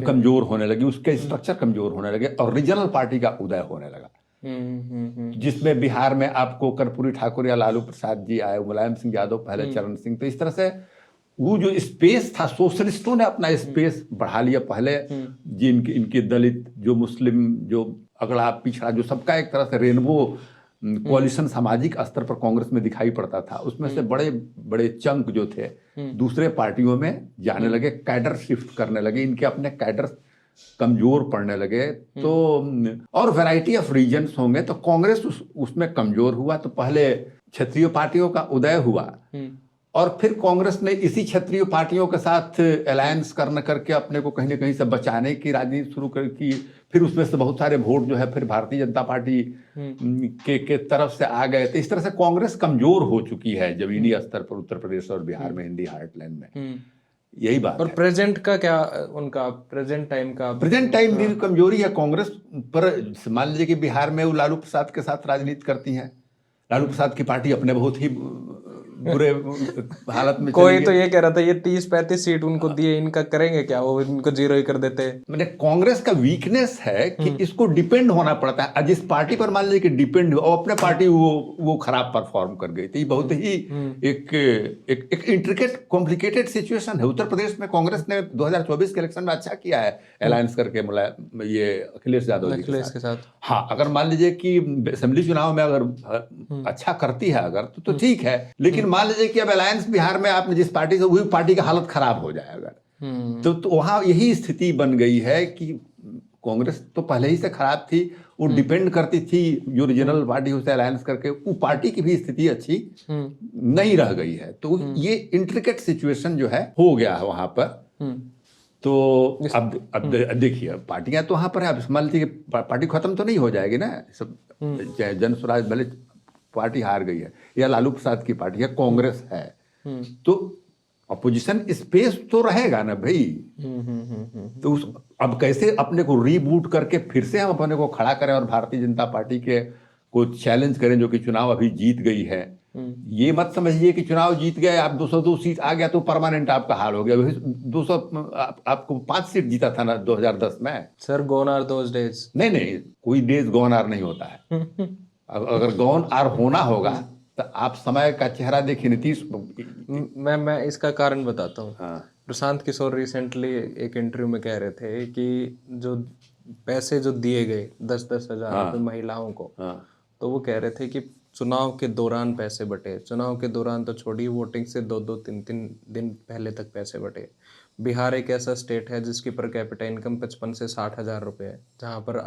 कमजोर होने लगी, उसके स्ट्रक्चर कमजोर होने लगे, और रीजनल पार्टी का उदय होने लगा। जिसमें बिहार में आपको कर्पूरी ठाकुर या लालू प्रसाद जी आए, मुलायम सिंह यादव, पहले चरण सिंह। तो इस तरह से वो जो स्पेस था, सोशलिस्टों ने अपना स्पेस बढ़ा लिया। पहले इनके दलित, जो मुस्लिम, जो अगड़ा पिछड़ा, जो सबका एक तरह से रेनबो कोalition सामाजिक स्तर पर कांग्रेस में दिखाई पड़ता था, उसमें से बड़े बड़े चंक जो थे दूसरे पार्टियों में जाने लगे, कैडर शिफ्ट करने लगे, इनके अपने कैडर कमजोर पड़ने लगे। तो और वैरायटी ऑफ रीजन्स होंगे, तो कांग्रेस उसमें कमजोर हुआ। तो पहले क्षेत्रीय पार्टियों का उदय हुआ, और फिर कांग्रेस ने इसी क्षेत्रीय पार्टियों के साथ अलायंस करके अपने को कहीं ना कहीं से बचाने की राजनीति शुरू की। फिर उसमें से बहुत सारे वोट जो है फिर भारतीय जनता पार्टी के तरफ से आ गए। तो इस तरह से कांग्रेस कमजोर हो चुकी है जमीनी स्तर पर, उत्तर प्रदेश और बिहार में, इंडी हार्टलैंड में। यही बात और प्रेजेंट का क्या, उनका प्रेजेंट टाइम भी कमजोरी है कांग्रेस पर। मान लीजिए कि बिहार में वो लालू प्रसाद के साथ राजनीति करती हैं। लालू प्रसाद की पार्टी अपने बहुत ही बुरे हालत में कोई चली तो गई। ये कह रहा था ये 30-35 सीट उनको दिए, इनका करेंगे क्या, वो इनको जीरो ही कर देते। मैंने कांग्रेस का वीकनेस है कि इसको डिपेंड होना पड़ता है। जिस पार्टी पर मान लीजिए कि डिपेंड हो, और अपने पार्टी वो खराब परफॉर्म कर गई थी। बहुत ही एक इंट्रिकेट कॉम्प्लिकेटेड सिचुएशन है। उत्तर प्रदेश में कांग्रेस ने 2024 के इलेक्शन में अच्छा किया है अलायंस करके, ये अखिलेश यादव जी अखिलेश के साथ। हाँ, अगर मान लीजिए कि असेंबली चुनाव में अगर अच्छा करती है अगर तो ठीक है, लेकिन मान लीजिए कि अब अलायंस बिहार में आपने जिस पार्टी से, वही पार्टी का हालत खराब हो जाए अगर, तो वहां यही स्थिति बन गई है कि कांग्रेस तो पहले ही से खराब थी, वो डिपेंड करती थी जो रीजनल पार्टी उसे अलायंस करके, वो पार्टी की भी स्थिति अच्छी नहीं रह गई है। तो ये इंट्रिकेट सिचुएशन जो है हो गया है वहां पर। तो अब देखिए पार्टियां तो वहां पर है। अब मान लीजिए पार्टी खत्म तो नहीं हो जाएगी ना सब, चाहे जन स्वराज भले पार्टी हार गई है या लालू प्रसाद की पार्टी है, कांग्रेस है, तो अपोजिशन स्पेस तो रहेगा ना भाई। तो अब कैसे अपने को रीबूट करके फिर से हम अपने को खड़ा करें और भारतीय जनता पार्टी के को चैलेंज करें, जो कि चुनाव अभी जीत गई है। ये मत समझिए कि चुनाव जीत गए आप 202 सीट आ गया तो परमानेंट आपका हाल हो गया। 200 आपको 5 सीट जीता था ना 2010 में। Sir gone are those days. नहीं, कोई डेज गॉन आर नहीं होता है। अगर गॉन आर होना होगा तो आप समय का चेहरा देखिए। नीतीश मैं इसका कारण बताता हूँ। हाँ। प्रशांत किशोर रिसेंटली एक इंटरव्यू में कह रहे थे कि जो पैसे जो दिए गए 10-10 हजार रुपये महिलाओं को, तो वो कह रहे थे कि चुनाव के दौरान पैसे बटे। चुनाव के दौरान तो छोड़िए, वोटिंग से 2-2, 3-3 दिन पहले तक पैसे बटे। बिहार एक ऐसा स्टेट है जिसकी पर कैपिटा इनकम 55 से 60 हजार रुपये है, जहाँ पर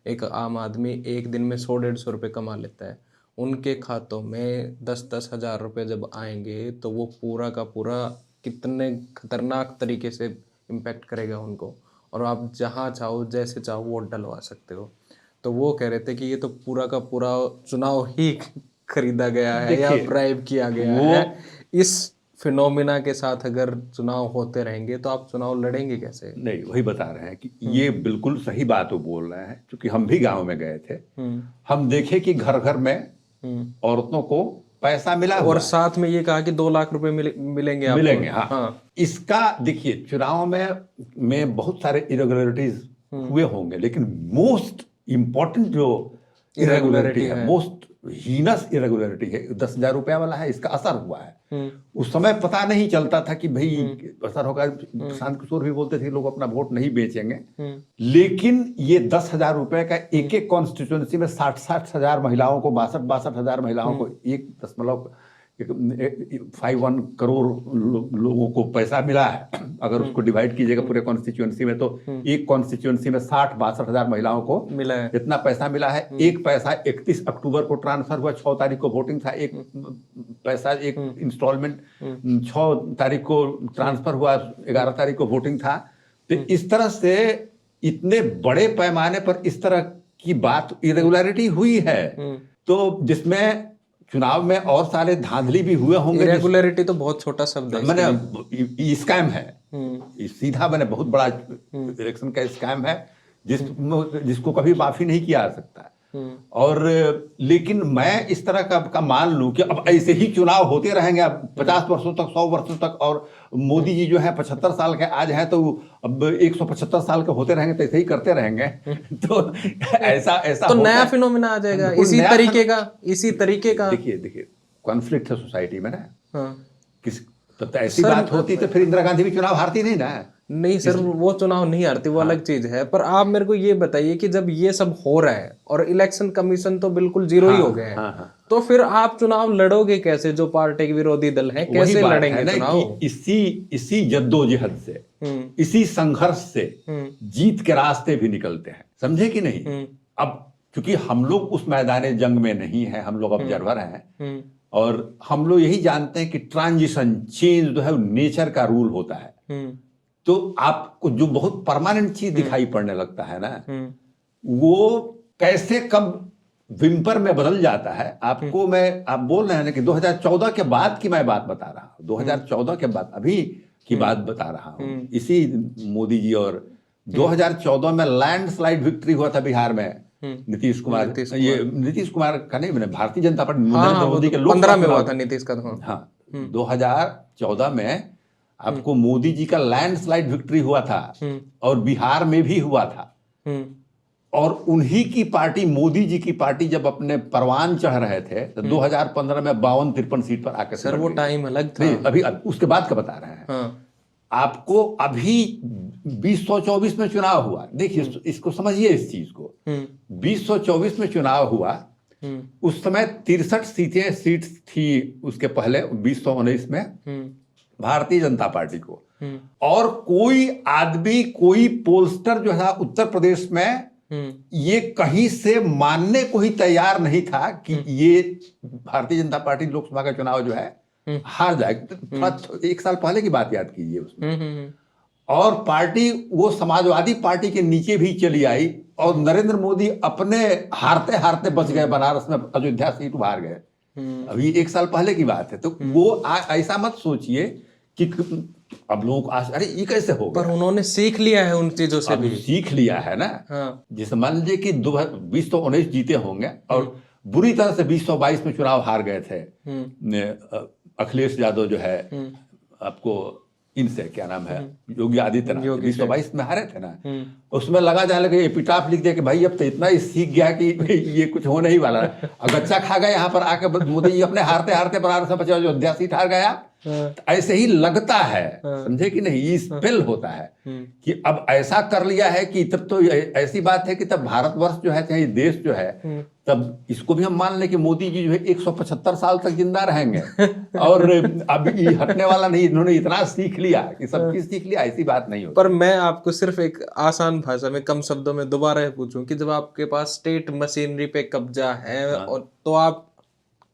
एक आम आदमी एक दिन में 100-150 रुपये कमा लेता है। उनके खातों में 10-10 हजार रुपये जब आएंगे तो वो पूरा का पूरा कितने खतरनाक तरीके से इम्पैक्ट करेगा उनको, और आप जहाँ चाहो जैसे चाहो वोट डलवा सकते हो। तो वो कह रहे थे कि ये तो पूरा का पूरा चुनाव ही खरीदा गया है या ब्राइब किया गया है। इस फिनोमिना के साथ अगर चुनाव होते रहेंगे तो आप चुनाव लड़ेंगे कैसे? नहीं, वही बता रहे हैं कि ये बिल्कुल सही बात वो बोल रहे हैं, क्योंकि हम भी गांव में गए थे। हम देखे कि घर घर में औरतों को पैसा मिला और साथ में ये कहा कि 2 लाख रुपए मिलेंगे आपको। मिलेंगे। हाँ। इसका देखिए चुनाव में बहुत सारे इरेगुलरिटीज हुए होंगे, लेकिन मोस्ट इंपॉर्टेंट जो इरेगुलरिटी है, मोस्ट हीनस इरेगुलरिटी है, 10,000 रुपया वाला है। इसका असर हुआ है। उस समय पता नहीं चलता था कि भाई असर होगा। प्रशांत किशोर भी बोलते थे लोग अपना वोट नहीं बेचेंगे, लेकिन ये 10,000 रुपए का एक एक कॉन्स्टिट्यूंसी में 60-60 हजार महिलाओं को, 62-62 हजार महिलाओं को, 1.51 करोड़ लोगों को पैसा मिला है। अगर उसको डिवाइड कीजिएगा पूरे कॉन्स्टिट्यूंसी में, तो एक कॉन्स्टिट्यूंसी में 60-62 हजार महिलाओं को मिला है, इतना पैसा मिला है। एक पैसा 31 अक्टूबर को ट्रांसफर हुआ, 6 तारीख को वोटिंग था। एक पैसा, एक इंस्टॉलमेंट 6 तारीख को ट्रांसफर हुआ, 11 तारीख को वोटिंग था। तो इस तरह से इतने बड़े पैमाने पर इस तरह की बात, इरेगुलरिटी हुई है, तो जिसमें चुनाव में और सारे धांधली भी हुए होंगे। इरेगुलरिटी तो बहुत छोटा शब्द है, मैंने स्कैम है, सीधा मैंने बहुत बड़ा इलेक्शन का स्कैम है, जिसको कभी माफी नहीं किया जा सकता। और लेकिन मैं इस तरह का मान लूं कि अब ऐसे ही चुनाव होते रहेंगे अब 50 वर्षों तक, 100 वर्षों तक, और मोदी जी जो है 75 साल के आज हैं, तो अब 175 साल के होते रहेंगे, तो ऐसे ही करते रहेंगे। तो ऐसा तो नया फिनोमिना आ जाएगा इसी तरीके का। देखिए कॉन्फ्लिक्ट है सोसाइटी में ना। तो ऐसी बात होती तो फिर इंदिरा गांधी भी चुनाव हारती नहीं ना। नहीं सर, वो चुनाव नहीं हारती, वो अलग चीज है। पर आप मेरे को ये बताइए कि जब ये सब हो रहा है और इलेक्शन कमीशन तो बिल्कुल जीरो ही हो गए हैं, तो फिर आप चुनाव लड़ोगे कैसे? जो पार्टी के विरोधी दल है कैसे लड़ेंगे चुनाव? इसी जद्दोजहद से, इसी संघर्ष से जीत के रास्ते भी निकलते हैं, समझे कि नहीं? अब क्योंकि हम लोग उस मैदान जंग में नहीं है, हम लोग ऑब्जर्वर हैं, और हम लोग यही जानते हैं कि ट्रांजिशन, चेंज जो है नेचर का रूल होता है। तो आपको जो बहुत परमानेंट चीज दिखाई पड़ने लगता है ना, वो कैसे कब विम्पर में बदल जाता है। आप बोल रहे हैं ना कि 2014 के बाद की मैं बात बता रहा हूं, 2014 के बाद अभी की बात बता रहा हूं, इसी मोदी जी। और 2014 में लैंडस्लाइड विक्ट्री हुआ था बिहार में, नीतीश कुमार, ये नीतीश कुमार का नहीं बने, भारतीय जनता पार्टी हाँ, नरेंद्र मोदी के 15 में हुआ था नीतीश का। हाँ 2014 में आपको मोदी जी का लैंडस्लाइड विक्ट्री हुआ था और बिहार में भी हुआ था। और उन्हीं की पार्टी, मोदी जी की पार्टी जब अपने परवान चढ़ रहे थे तो 2015 में 52-53 सीट पर आकर सर वो टाइम अलग था। नहीं, अभी उसके बाद का बता रहे हैं। हाँ। आपको अभी 2024 में चुनाव हुआ, देखिए इसको समझिए इस चीज को। 2024 में चुनाव हुआ, उस समय 63 सीट थी उसके पहले 2019 में भारतीय जनता पार्टी को। और कोई आदमी, कोई पोलस्टर जो है उत्तर प्रदेश में ये कहीं से मानने को ही तैयार नहीं था कि ये भारतीय जनता पार्टी लोकसभा का चुनाव जो है हार जाएगी। एक साल पहले की बात याद कीजिए उसमें। और पार्टी वो समाजवादी पार्टी के नीचे भी चली आई और नरेंद्र मोदी अपने हारते हारते बच गए, बनारस में अयोध्या सीट हार गए। अभी एक साल पहले की बात है। तो वो ऐसा मत सोचिए कि अब लोग अरे ये कैसे हो गया। पर उन्होंने सीख लिया है उन चीजों से भी। सीख लिया है ना। हाँ। जैसे मान लीजिए कि 2019 जीते होंगे और बुरी तरह से 2022 में चुनाव हार गए थे। अखिलेश यादव जो है आपको इनसे क्या नाम है, योगी आदित्यनाथ 2022 में हारे थे ना। उसमें लगा जाने लगे एपिटाफ लिख दिया कि भाई अब तो इतना ही सीख गया कि ये कुछ होने ही वाला है। अगच्चा खा गए यहाँ पर आके मोदी जी अपने हारते हारते बनारस में बचे अयोध्या सीट हार गया। तो ऐसे ही लगता है, समझे कि नहीं, ये स्पेल होता है कि अब ऐसा कर लिया है कि तब तो ऐसी बात है कि तब भारतवर्ष जो है, चाहे देश जो है, तब इसको भी हम मान लें कि मोदी जी जो है 175 साल तक जिंदा रहेंगे और अब ये हटने वाला नहीं। इन्होंने इतना सीख लिया कि सब चीज सीख लिया, ऐसी बात नहीं होती। पर मैं आपको सिर्फ एक आसान भाषा में, कम शब्दों में दोबारा पूछूं कि जब आपके पास स्टेट मशीनरी पे कब्जा है और तो आप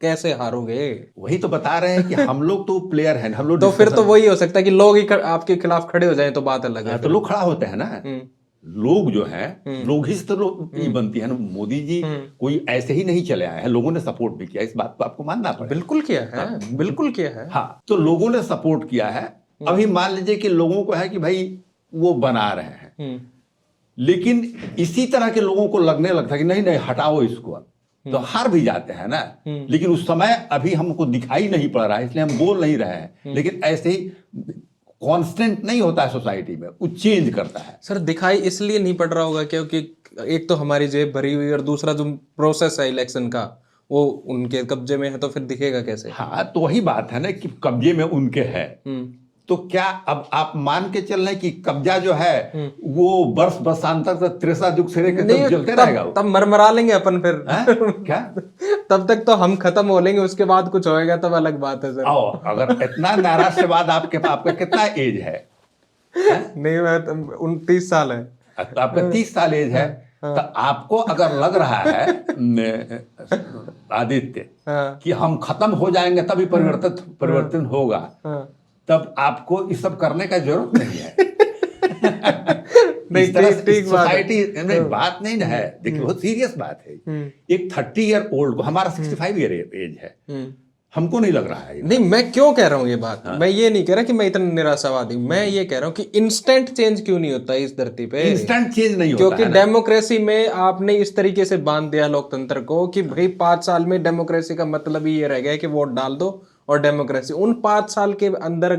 कैसे हारोगे? वही तो बता रहे हैं कि हम लोग तो प्लेयर हैं, हम लोग तो फिर तो वही हो सकता है कि लोग ही आपके खिलाफ खड़े हो जाएं तो बात अलग है। तो लोग खड़ा होते हैं ना, लोग जो हैं, लोग ही से तो लोग ही बनती है ना। मोदी जी कोई ऐसे ही नहीं चले आए हैं, लोगों ने सपोर्ट भी किया, इस बात को आपको मानना पड़ेगा। बिल्कुल किया है, बिल्कुल किया है। हाँ, तो लोगों ने सपोर्ट किया है। अभी मान लीजिए कि लोगों को है कि भाई वो बना रहे हैं, लेकिन इसी तरह के लोगों को लगने लगता है कि नहीं नहीं हटाओ इसको, तो हार भी जाते हैं ना। लेकिन उस समय अभी हमको दिखाई नहीं पड़ रहा है, इसलिए हम बोल नहीं रहे हैं। लेकिन ऐसे ही कांस्टेंट नहीं होता है सोसाइटी में, वो चेंज करता है। सर दिखाई इसलिए नहीं पड़ रहा होगा क्योंकि एक तो हमारी जेब भरी हुई और दूसरा जो प्रोसेस है इलेक्शन का वो उनके कब्जे में है, तो फिर दिखेगा कैसे? हाँ, तो वही बात है ना कि कब्जे में उनके है। तो क्या अब आप मान के चल रहे कि कब्जा जो है वो वर्ष बरसांतर तक त्रेसा दुख सिरे के तब जलते रहेगा? तब मरमरा लेंगे अपन फिर। क्या तब तक तो हम खत्म हो लेंगे, उसके बाद कुछ होएगा तब अलग बात है सर। आओ, अगर इतना नाराज के बाद आपका कितना एज है? नहीं, मैं 29 साल है। आपका 30 साल एज है। तो आपको अगर लग रहा है आदित्य कि हम खत्म हो जाएंगे तभी परिवर्तन होगा, तब आपको ये सब करने का जरूरत नहीं है। नहीं, सोसाइटी बात नहीं है। देखिए बहुत सीरियस बात है। एक 30 ईयर ओल्ड को, हमारा 65 ईयर एज है, हमको नहीं लग रहा है। नहीं, मैं क्यों कह रहा हूँ ये बात। मैं ये नहीं कह रहा कि मैं इतना निराशावादी, मैं ये कह रहा हूँ कि इंस्टेंट चेंज क्यों नहीं होता इस धरती पे। इंस्टेंट चेंज नहीं होता क्योंकि डेमोक्रेसी में आपने इस तरीके से बांध दिया लोकतंत्र को कि भाई 5 साल में डेमोक्रेसी का मतलब ही ये रह गया कि वोट डाल दो और डेमोक्रेसी। उन 5 साल के अंदर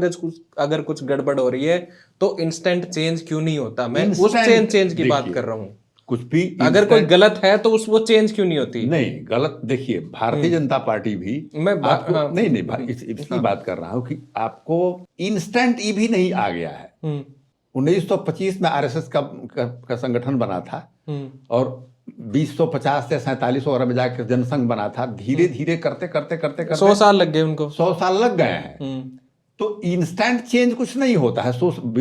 अगर कुछ गड़बड़ हो रही है तो इंस्टेंट चेंज क्यों नहीं होता? मैं उस चेंज की बात कर रहा हूँ। कुछ भी अगर कोई गलत है तो वो चेंज क्यों नहीं होती? नहीं, गलत देखिए, भारतीय जनता पार्टी भी नहीं इसकी बात कर रहा हूं कि आपको इंस्टेंट ई भी नहीं आ गया है। 1925 में आरएसएस का संगठन बना था और 2050 से 47 वगैरह में जाकर जनसंघ बना था। धीरे धीरे करते करते करते करते 100 साल लग गए उनको। 100 साल लग गए हैं। तो इंस्टेंट चेंज कुछ नहीं होता है।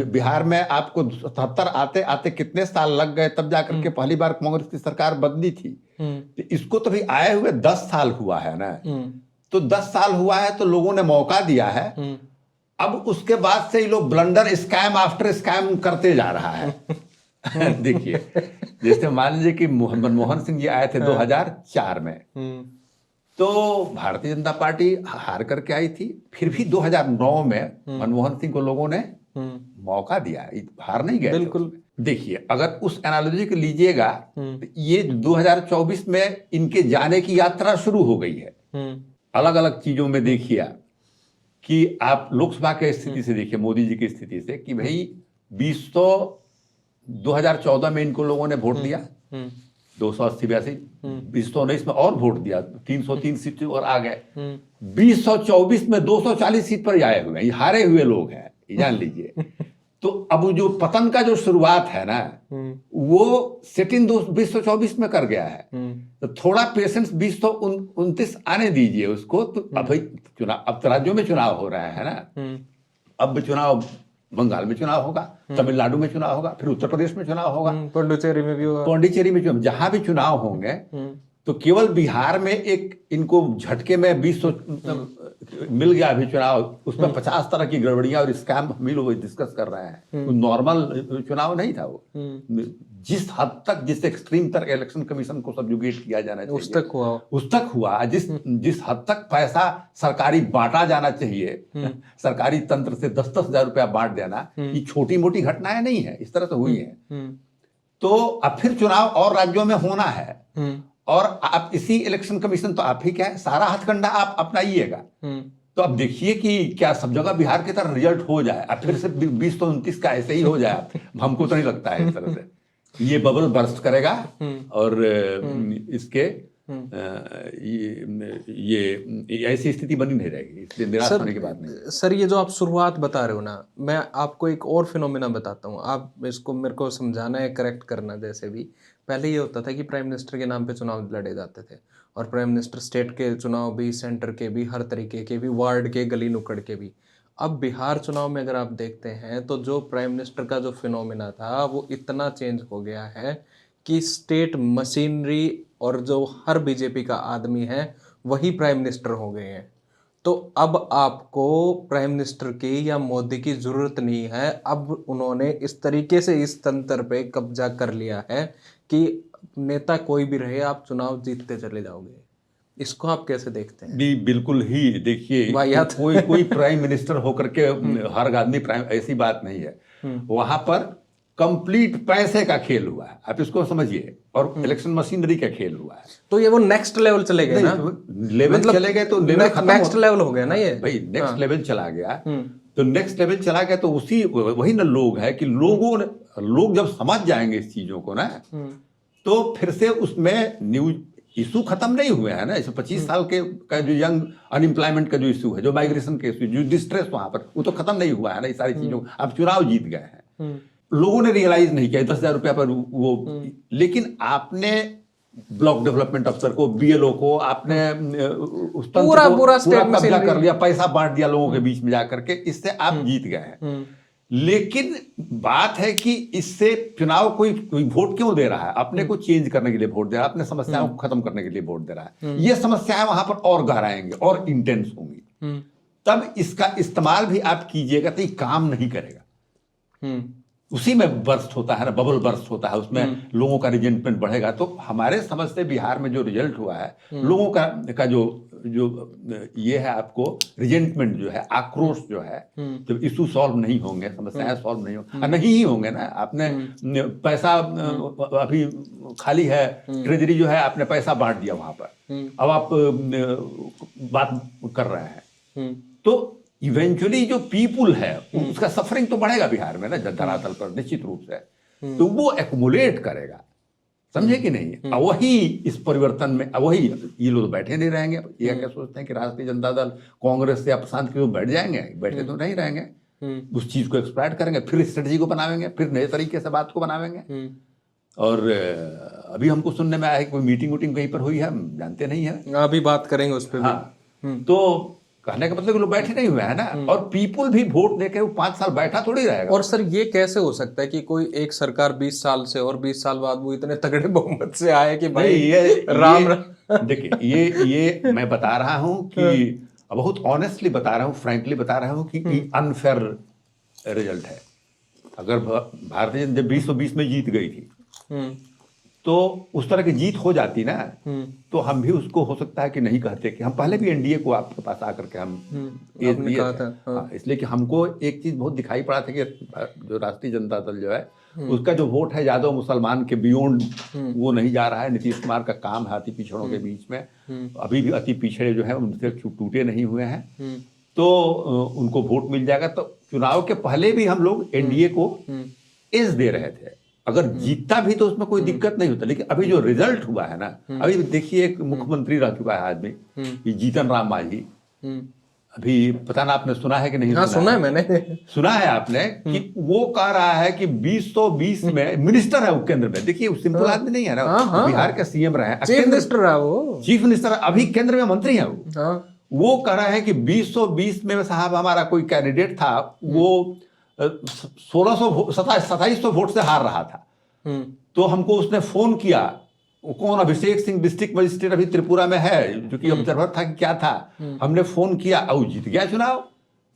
बिहार में आपको 77 आते आते कितने साल लग गए, तब जाकर के पहली बार कांग्रेस की सरकार बदली थी। तो इसको तो भी आए हुए 10 साल हुआ है ना। तो 10 साल हुआ है तो लोगों ने मौका दिया है। अब उसके बाद से ये लोग ब्लंडर स्कैम आफ्टर स्कैम करते जा रहा है। देखिए, जैसे मान लीजिए कि मनमोहन सिंह जी आए थे 2004 में, तो भारतीय जनता पार्टी हार करके आई थी। फिर भी 2009 में मनमोहन सिंह को लोगों ने मौका दिया, हार नहीं गए। बिल्कुल। देखिए, अगर उस एनालॉजी को लीजिएगा तो ये 2024 में इनके जाने की यात्रा शुरू हो गई है। अलग अलग चीजों में देखिए कि आप लोकसभा के स्थिति से देखिए, मोदी जी की स्थिति से, कि भाई 2014 में इनको लोगों ने वोट दिया 280-82, 2019 में और वोट दिया 303 सीट और आ गए। 2024 में 240 सीट पर आए हुए हैं, ये हारे हुए लोग हैं, ये जान लीजिए। तो अब जो पतन का जो शुरुआत है ना, वो सेटिंग 2024 में कर गया है। तो थोड़ा पेशेंस 2029 आने दीजिए उसको। तो अब चुनाव, अब तो राज्यों में चुनाव हो रहा है ना, अब चुनाव बंगाल में चुनाव होगा, तमिलनाडु में चुनाव होगा, फिर उत्तर प्रदेश में चुनाव होगा, पुडुचेरी में भी होगा, पौंडीचेरी में चुनाव, जहां भी चुनाव होंगे। तो केवल बिहार में एक इनको झटके में 20 मिल गया अभी चुनाव, उसमें 50 तरह की गड़बड़ियां और स्कैम हम लोग डिस्कस कर रहे हैं। नॉर्मल चुनाव नहीं था वो। जिस हद तक, जिस एक्सट्रीम तक इलेक्शन कमीशन को सब्जुगेट किया जाना चाहिए उस तक हुआ। जिस हद तक पैसा सरकारी बांटा जाना चाहिए, सरकारी तंत्र से 10-10 हजार रुपया बांट देना, ये छोटी मोटी घटनाएं नहीं है, इस तरह से हुई है। तो अब फिर चुनाव और राज्यों में होना है, और आप इसी इलेक्शन कमीशन, तो आप ही क्या है, सारा हथकंडा आप अपनाइएगा। तो अब देखिए कि क्या सब जगह बिहार की तरह रिजल्ट हो जाए, अब फिर से 2029 का ऐसे ही हो जाए। हमको तो नहीं लगता है इस तरह से ये बबल बर्स्ट करेगा, और इसके ये ऐसी स्थिति बनी नहीं रहेगी, इसलिए निराश होने की बात नहीं। सर, ये जो आप शुरुआत बता रहे हो ना, मैं आपको एक और फिनोमेना बताता हूँ, आप इसको मेरे को समझाना है, करेक्ट करना। जैसे भी पहले ये होता था कि प्राइम मिनिस्टर के नाम पे चुनाव लड़े जाते थे, और प्राइम मिनिस्टर स्टेट के चुनाव भी, सेंटर के भी, हर तरीके के भी, वार्ड के, गली नुक्कड़ के भी। अब बिहार चुनाव में अगर आप देखते हैं तो जो प्राइम मिनिस्टर का जो फिनोमेना था वो इतना चेंज हो गया है कि स्टेट मशीनरी और जो हर बीजेपी का आदमी है वही प्राइम मिनिस्टर हो गए हैं। तो अब आपको प्राइम मिनिस्टर की या मोदी की जरूरत नहीं है। अब उन्होंने इस तरीके से इस तंत्र पे कब्जा कर लिया है कि नेता कोई भी रहे, आप चुनाव जीतते चले जाओगे। इसको आप कैसे देखते हैं? बिल्कुल ही, देखिए, कोई प्राइम मिनिस्टर होकर के हर आदमी प्राइम, ऐसी बात नहीं है। वहां पर कंप्लीट पैसे का खेल हुआ है, आप इसको समझिए, और इलेक्शन मशीनरी का खेल हुआ है। तो ये वो नेक्स्ट लेवल चले गए ना, लेवल मतलब चले गए तो नेक्स्ट लेवल हो गया ना ये भाई, नेक्स्ट लेवल चला गया। तो नेक्स्ट लेवल चला गया तो उसी वही ना लोग है कि लोग जब समझ जाएंगे इस चीजों को ना, तो फिर से उसमें न्यूज इशू खत्म नहीं हुए हैं ना। इस 25 साल के का जो यंग अनएम्प्लॉयमेंट का जो इशू है, जो माइग्रेशन के इशू, जो डिस्ट्रेस वहां पर, वो तो खत्म नहीं हुआ है ना। ये सारी चीजों, अब चुनाव जीत गए हैं, लोगों ने रियलाइज नहीं किया 10,000 रुपया पर वो। लेकिन आपने ब्लॉक डेवलपमेंट अफसर को, BLO को, आपने उस पूरा कब्जा कर लिया, पैसा बांट दिया लोगों के बीच में जाकर के, इससे आप जीत गए हैं। लेकिन बात है कि इससे चुनाव कोई वोट क्यों दे रहा है? अपने को चेंज करने के लिए वोट दे रहा है, अपने समस्याओं को खत्म करने के लिए वोट दे रहा है। ये समस्याएं वहां पर और गहराएंगे और इंटेंस होंगी, तब इसका इस्तेमाल भी आप कीजिएगा तो ये काम नहीं करेगा। उसी में बर्स्ट होता है ना, बबल बर्स्ट होता है, उसमें लोगों का रिजेंटमेंट बढ़ेगा। तो हमारे समझ से बिहार में जो रिजल्ट हुआ है, लोगों का जो ये है, आपको रिजेंटमेंट जो है, आक्रोश जो है, जब इशू सॉल्व नहीं होंगे, समस्याएं सॉल्व नहीं होंगे, नहीं ही होंगे ना। आपने पैसा अभी खाली है, ट्रेजरी जो है, आपने पैसा बांट दिया वहां पर, अब आप बात कर रहे हैं, तो इवेंचुअली जो पीपुल है उसका सफरिंग तो बढ़ेगा बिहार में ना, धरातल पर निश्चित रूप से। तो वो एक्युमुलेट करेगा, समझे कि नहीं? वही इस परिवर्तन में, वही ये लोग बैठे नहीं रहेंगे। ये क्या सोचते हैं कि राष्ट्रीय जनता दल, कांग्रेस या प्रशांत के लोग बैठ जाएंगे? बैठे तो नहीं रहेंगे, उस चीज को एक्सप्लॉइट करेंगे, फिर स्ट्रेटजी को बनावेंगे, फिर नए तरीके से बात को बनावेंगे। और अभी हमको सुनने में आया है कोई मीटिंग कहीं पर हुई है, हम जानते नहीं है, अभी बात करेंगे उस पर। हाँ, तो कहने का मतलब कि लोग बैठे नहीं हुए हैं ना, और पीपुल भी वोट देके वो 5 साल बैठा थोड़ी रहेगा। और सर, ये कैसे हो सकता है कि कोई एक सरकार 20 साल से, और 20 साल बाद वो इतने तगड़े बहुमत से आए कि भाई ये देखिए, ये मैं बता रहा हूं कि बहुत ऑनेस्टली बता रहा हूं, फ्रैंकली बता रहा हूं कि अनफेयर रिजल्ट है। अगर भारतीय जनता 2020 में जीत गई थी, तो उस तरह की जीत हो जाती ना, तो हम भी उसको हो सकता है कि नहीं कहते कि हम पहले भी एनडीए को आपके पास आकर के हम ये आपने दिए कहा थे। था, हाँ, इसलिए कि हमको एक चीज बहुत दिखाई पड़ा था कि जो राष्ट्रीय जनता दल जो है उसका जो वोट है यादव मुसलमान के बियॉन्ड वो नहीं जा रहा है। नीतीश कुमार का काम है अति पिछड़ों के बीच में, अभी भी अति पिछड़े जो है उनसे टूटे नहीं हुए हैं, तो उनको वोट मिल जाएगा। तो चुनाव के पहले भी हम लोग एनडीए को एज दे रहे थे, अगर जीतता भी तो उसमें कोई दिक्कत नहीं होता। लेकिन अभी जो रिजल्ट हुआ है ना, अभी देखिए एक मुख्यमंत्री रह चुका है आदमी, ये जीतन राम मांझी, अभी पता ना आपने सुना है कि नहीं? हाँ, सुना है मैंने। सुना है आपने कि वो कह रहा है कि 2020 में मिनिस्टर है वो केंद्र में। देखिए सिंपल आदमी नहीं है ना, हाँ, बिहार के सीएम रहे, चीफ मिनिस्टर है वो, चीफ मिनिस्टर, अभी केंद्र में मंत्री है वो। हाँ। वो कह रहे हैं कि 2020 में साहब हमारा कोई कैंडिडेट था, वो 2700 वोट से हार रहा था, तो हमको उसने फोन किया, वो कौन, अभिषेक सिंह डिस्ट्रिक्ट मजिस्ट्रेट अभी त्रिपुरा में है, जो कि ऑब्जर्वर था कि क्या था, हमने फोन किया और जीत गया चुनाव।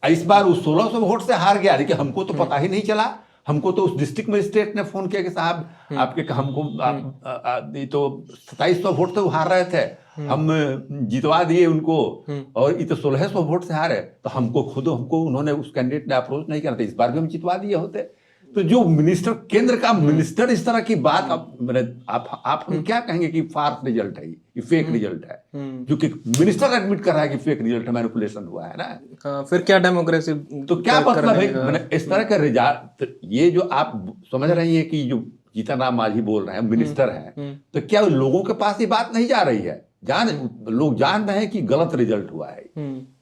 इस बार वो 1600 वोट से हार गया, लेकिन हमको तो पता ही नहीं चला। हमको तो उस डिस्ट्रिक्ट मजिस्ट्रेट ने फोन किया कि साहब आपके हमको ये तो 2700 वोट से वो हार रहे थे, हम जितवा दिए उनको, और ये तो 1600 वोट से हारे, तो हमको उन्होंने उस कैंडिडेट ने अप्रोच नहीं किया था, इस बार भी हम जितवा दिए होते। तो जो मिनिस्टर, केंद्र का मिनिस्टर इस तरह की बात, आप हम क्या कहेंगे कि फार्स रिजल्ट है, ये फेक रिजल्ट है, जो कि मिनिस्टर एडमिट कर रहा है कि फेक रिजल्ट है, मैनिपुलेशन हुआ है ना। हाँ, फिर क्या डेमोक्रेसी, तो क्या मतलब है? मैंने इस तरह का रिजल्ट, ये जो आप समझ रही है कि जो जीतन राम मांझी बोल रहे हैं, मिनिस्टर हैं, तो क्या लोगों के पास ये बात नहीं जा रही है? लोग जान रहे हैं कि गलत रिजल्ट हुआ है,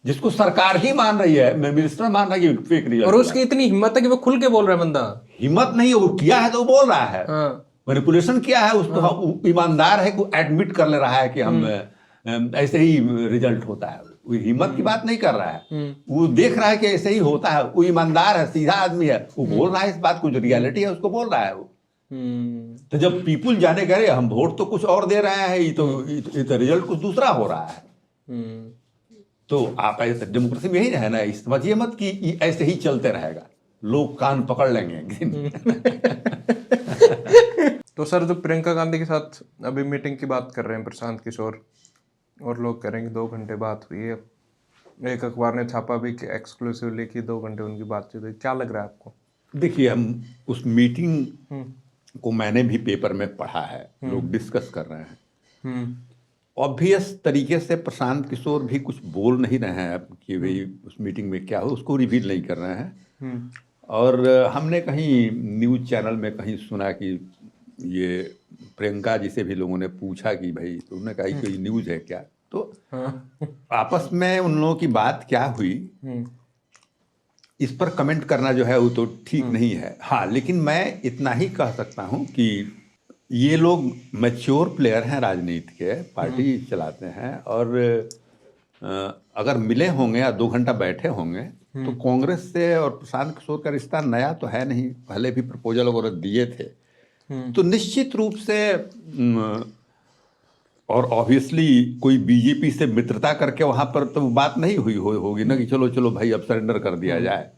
जिसको सरकार ही मान रही है, मिनिस्टर मान रहा है कि फेक रिजल्ट, और उसकी इतनी हिम्मत है कि वो खुल के बोल रहा है बंदा। हिम्मत नहीं है, वो किया है तो वो बोल रहा है, हाँ। मैनिपुलेशन किया है उसको, ईमानदार है कि एडमिट कर ले रहा है कि हम ऐसे ही रिजल्ट होता है। वो हिम्मत की बात नहीं कर रहा है, वो देख रहा है कि ऐसे ही होता है, वो ईमानदार है, सीधा आदमी है, वो बोल रहा है इस बात को, जो रियलिटी है उसको बोल रहा है वो। तो जब पीपुल जाने करे हम वोट तो कुछ और दे रहे हैं, ये तो रिजल्ट कुछ दूसरा हो रहा है। तो आप ऐसे डेमोक्रेसी में यही है ना, समझिए मत कि ऐसे ही चलते रहेगा, लोग कान पकड़ लेंगे। तो सर, जो प्रियंका गांधी के साथ अभी मीटिंग की बात कर रहे हैं प्रशांत किशोर, और लोग कह रहे हैं कि 2 घंटे बात हुई है, एक अखबार ने छापा भी कि एक्सक्लूसिवली कि 2 घंटे उनकी बातचीत हुई, क्या लग रहा है आपको? देखिए, हम उस मीटिंग को मैंने भी पेपर में पढ़ा है, लोग डिस्कस कर रहे हैं, ऑब्वियस तरीके से प्रशांत किशोर भी कुछ बोल नहीं रहे हैं कि भाई उस मीटिंग में क्या हो, उसको रिवील नहीं कर रहे हैं। और हमने कहीं न्यूज़ चैनल में कहीं सुना कि ये प्रियंका जी से भी लोगों ने पूछा कि भाई, तो उन्होंने कहा कि न्यूज़ है क्या, तो आपस में उन लोगों की बात क्या हुई, इस पर कमेंट करना जो है वो तो ठीक नहीं है। हाँ, लेकिन मैं इतना ही कह सकता हूँ कि ये लोग मैच्योर प्लेयर हैं, राजनीति के, पार्टी चलाते हैं, और अगर मिले होंगे या 2 घंटा बैठे होंगे तो कांग्रेस से और प्रशांत किशोर का रिश्ता नया तो है नहीं, पहले भी प्रपोजल वगैरह दिए थे, तो निश्चित रूप से और ऑब्वियसली कोई बीजेपी से मित्रता करके वहां पर तो बात नहीं हुई होगी ना कि चलो चलो भाई अब सरेंडर कर दिया जाए।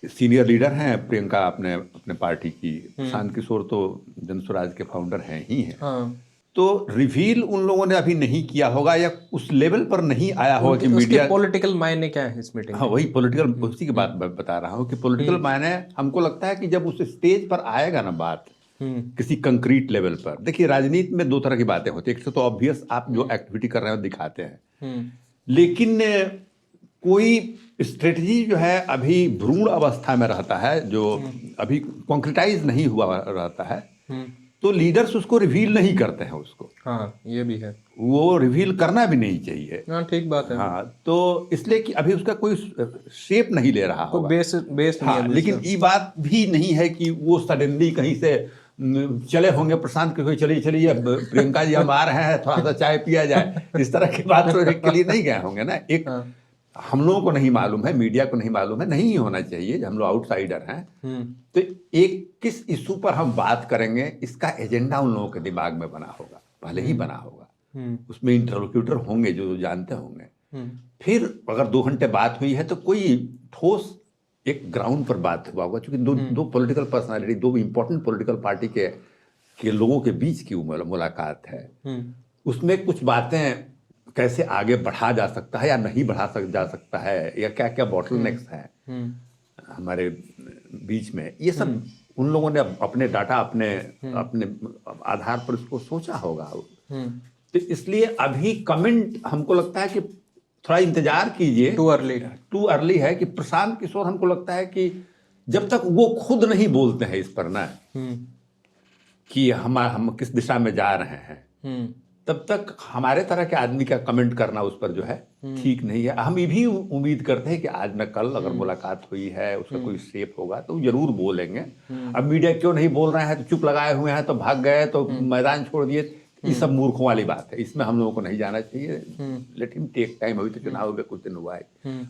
सीनियर लीडर हैं प्रियंका अपने पार्टी की, प्रशांत किशोर तो जन स्वराज के फाउंडर हैं ही हैं। तो रिवील उन लोगों ने अभी नहीं किया होगा, या उस लेवल पर नहीं आया होगा कि मीडिया, पॉलिटिकल मायने क्या है इस मीटिंग? हाँ, वही पॉलिटिकल, उसी की बात बता रहा हूँ कि पॉलिटिकल मायने हमको लगता है कि जब उस स्टेज पर आएगा ना बात, किसी कंक्रीट लेवल पर। देखिए, राजनीति में 2 तरह की बातें होती है, एक तो ऑब्वियस आप जो एक्टिविटी कर रहे हो दिखाते हैं, लेकिन कोई स्ट्रेटजी जो है अभी भ्रूण अवस्था में रहता है, जो अभी कॉन्क्रिटाइज नहीं हुआ रहता है, तो लीडर्स उसको रिवील नहीं करते हैं उसको। हाँ, ये भी है, वो रिवील करना भी नहीं चाहिए। हाँ, ठीक बात है। हाँ, तो इसलिए कि अभी उसका कोई शेप नहीं ले रहा होगा, बेस नहीं हाँ, है। लेकिन ये बात भी नहीं है कि वो सडनली कहीं से चले होंगे प्रशांत के, चलिए चलिए प्रियंका जी हम आ रहे हैं, थोड़ा सा चाय पिया जाए, इस तरह की बात के लिए नहीं गए होंगे ना। एक हम लोगों को नहीं मालूम है, मीडिया को नहीं मालूम है, नहीं होना चाहिए, हम लोग आउटसाइडर हैं। तो एक किस इशू पर हम बात करेंगे, इसका एजेंडा उन लोगों के दिमाग में बना होगा, पहले ही बना होगा, उसमें इंटरलोक्यूटर होंगे जो जानते होंगे। फिर अगर 2 घंटे बात हुई है तो कोई ठोस एक ग्राउंड पर बात हुआ होगा, क्योंकि दो political personality, 2 important political party के के लोगों के बीच की मुलाकात है, उसमें कुछ बातें कैसे आगे बढ़ा जा सकता है या नहीं जा सकता है, या क्या क्या बॉटलनेक्स हैं हमारे बीच में, ये सब उन लोगों ने अपने डाटा अपने आधार पर इसको सोचा होगा। तो इसलिए अभी कमेंट हमको लगता है कि थोड़ा इंतजार कीजिए, टू अर्ली है कि प्रशांत किशोर, हमको लगता है कि जब तक वो खुद नहीं बोलते हैं इस पर ना कि हम किस दिशा में जा रहे हैं, तब तक हमारे तरह के आदमी का कमेंट करना उस पर जो है ठीक नहीं है। हम ये भी उम्मीद करते हैं कि आज न कल अगर मुलाकात हुई है, उसका कोई स्टेप होगा तो जरूर बोलेंगे। अब मीडिया क्यों नहीं बोल रहे हैं, तो चुप लगाए हुए हैं, तो भाग गए, तो मैदान छोड़ दिए, ये सब मूर्खों वाली बात है, इसमें हम लोगों को नहीं जाना चाहिए। Let him take time. अभी तो चुनाव हुए कुछ दिन हुआ है,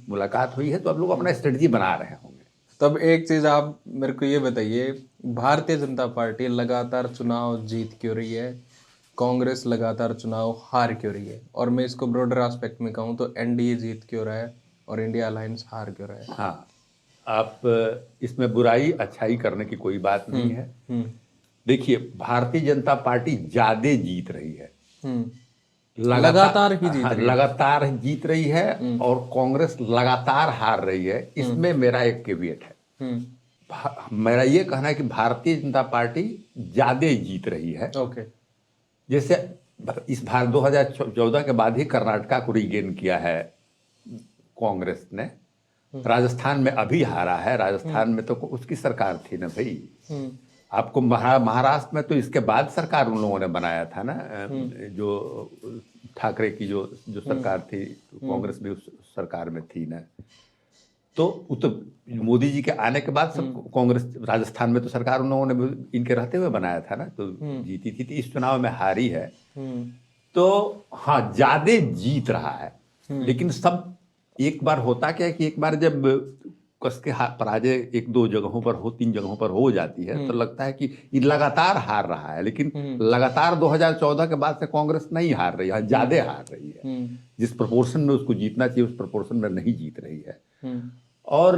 मुलाकात हुई है, तो अब लोग अपना स्ट्रेटजी बना रहे होंगे। तब एक चीज आप मेरे को ये बताइए, भारतीय जनता पार्टी लगातार चुनाव जीत क्यों रही है, कांग्रेस लगातार चुनाव हार क्यों रही है, और मैं इसको ब्रॉडर एस्पेक्ट में कहूँ तो एनडीए जीत क्यों रहा है और इंडिया अलायंस हार क्यों रहा है? हाँ, आप इसमें बुराई अच्छाई करने की कोई बात नहीं है। देखिए, भारतीय जनता पार्टी ज्यादा जीत रही है, लगातार जीत रही है, और कांग्रेस लगातार हार रही है। इसमें मेरा एक कैविएट है, मेरा ये कहना है कि भारतीय जनता पार्टी ज्यादा जीत रही है। जैसे इस 2014 के बाद ही कर्नाटका को रिगेन किया है कांग्रेस ने, राजस्थान में अभी हारा है, राजस्थान में तो उसकी सरकार थी ना भाई। आपको महाराष्ट्र में तो इसके बाद सरकार उन लोगों ने बनाया था ना, जो ठाकरे की जो सरकार थी, कांग्रेस भी उस सरकार में थी ना। तो मोदी जी के आने के बाद सब कांग्रेस राजस्थान में तो सरकार उन लोगों ने इनके रहते हुए बनाया था ना, तो जीती थी। इस चुनाव में हारी है, तो हाँ ज्यादा जीत रहा है। लेकिन सब एक बार होता क्या है कि एक बार जब कसके पराजय एक दो जगहों पर हो, तीन जगहों पर हो जाती है, तो लगता है कि ये लगातार हार रहा है। लेकिन लगातार 2014 के बाद से कांग्रेस नहीं हार रही है, ज्यादा हार रही है। जिस प्रोपोर्शन में उसको जीतना चाहिए उस प्रोपोर्शन में नहीं जीत रही है। और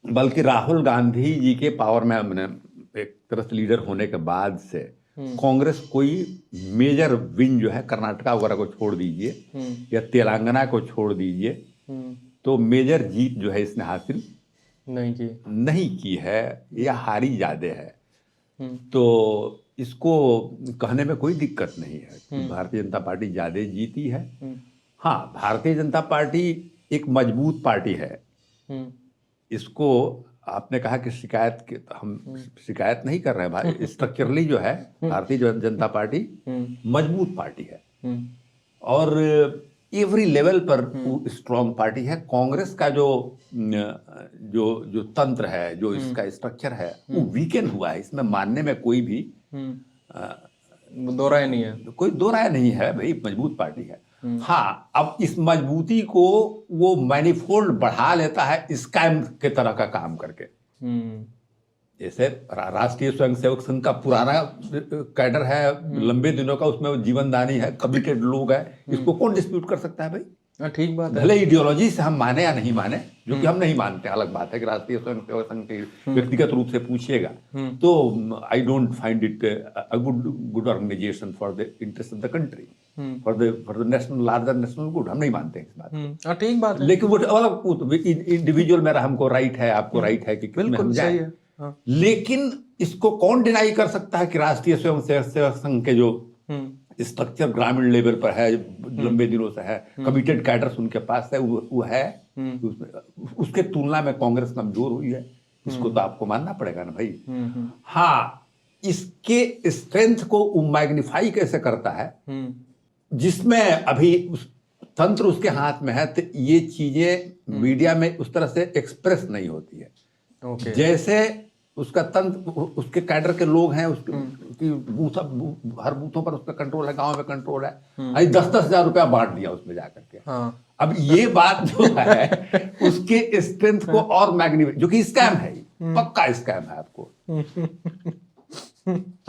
बल्कि राहुल गांधी जी के पावर में एक तरह से लीडर होने के बाद से कांग्रेस कोई मेजर विन जो है, कर्नाटका वगैरह को छोड़ दीजिए या तेलंगाना को छोड़ दीजिए, तो मेजर जीत जो है इसने हासिल नहीं की है, या हारी ज्यादा है। तो इसको कहने में कोई दिक्कत नहीं है, भारतीय जनता पार्टी ज्यादा जीती है। हाँ, भारतीय जनता पार्टी एक मजबूत पार्टी है। इसको आपने कहा कि हम शिकायत नहीं कर रहे हैं भाई, स्ट्रक्चरली जो है भारतीय जनता पार्टी मजबूत पार्टी है, और एवरी लेवल पर स्ट्रॉन्ग पार्टी है। कांग्रेस का जो तंत्र है, जो इसका स्ट्रक्चर है, वो वीकेंड हुआ है, इसमें मानने में कोई भी दो राय नहीं है, कोई दो राय नहीं है भाई, मजबूत पार्टी है। हाँ, अब इस मजबूती को वो मैनिफोल्ड बढ़ा लेता है स्कैम के तरह का काम करके। जैसे राष्ट्रीय स्वयंसेवक संघ का पुराना कैडर है, लंबे दिनों का, उसमें जीवनदानी है, कमिटेड लोग है, इसको कौन डिस्प्यूट कर सकता है भाई? ठीक बात है। भले आइडियोलॉजी से हम माने या नहीं माने, जो कि हम नहीं मानते, अलग बात है कि राष्ट्रीय स्वयंसेवक संघ के व्यक्तिगत रूप से पूछिएगा तो I don't find it a good organisation for the interest of the country, for the national larger national good, हम नहीं मानते इस बात को। ठीक बात है। लेकिन वो अलग इंडिविजुअल मेरा, हमको राइट है, आपको राइट है कि बिल्कुल सही है। लेकिन इसको कौन डिनाई कर सकता है कि राष्ट्रीय स्वयंसेवक संघ के जो स्ट्रक्चर ग्रामीण लेवल पर है, लंबे दिनों से है, कमिटेड कैडर्स उनके पास है, वो है, उसके तुलना में कांग्रेस कमजोर हुई है, इसको तो आपको मानना पड़ेगा ना भाई। हाँ, इसके स्ट्रेंथ को मैग्निफाई कैसे करता है, जिसमें अभी तंत्र उसके हाथ में है, तो ये चीजें मीडिया में उस तरह से एक्सप्रेस नहीं होती है। जैसे उसका तंत्र, उसके कैडर के लोग हैं, उसकी बूथ, हर बूथों पर उसका कंट्रोल है, गांव में कंट्रोल है, 10-10 हजार रुपया बांट दिया उसमें जाकर के। अब ये बात जो है उसके स्ट्रेंथ को और मैग्निफाई, जो कि स्कैम है, पक्का स्कैम है आपको।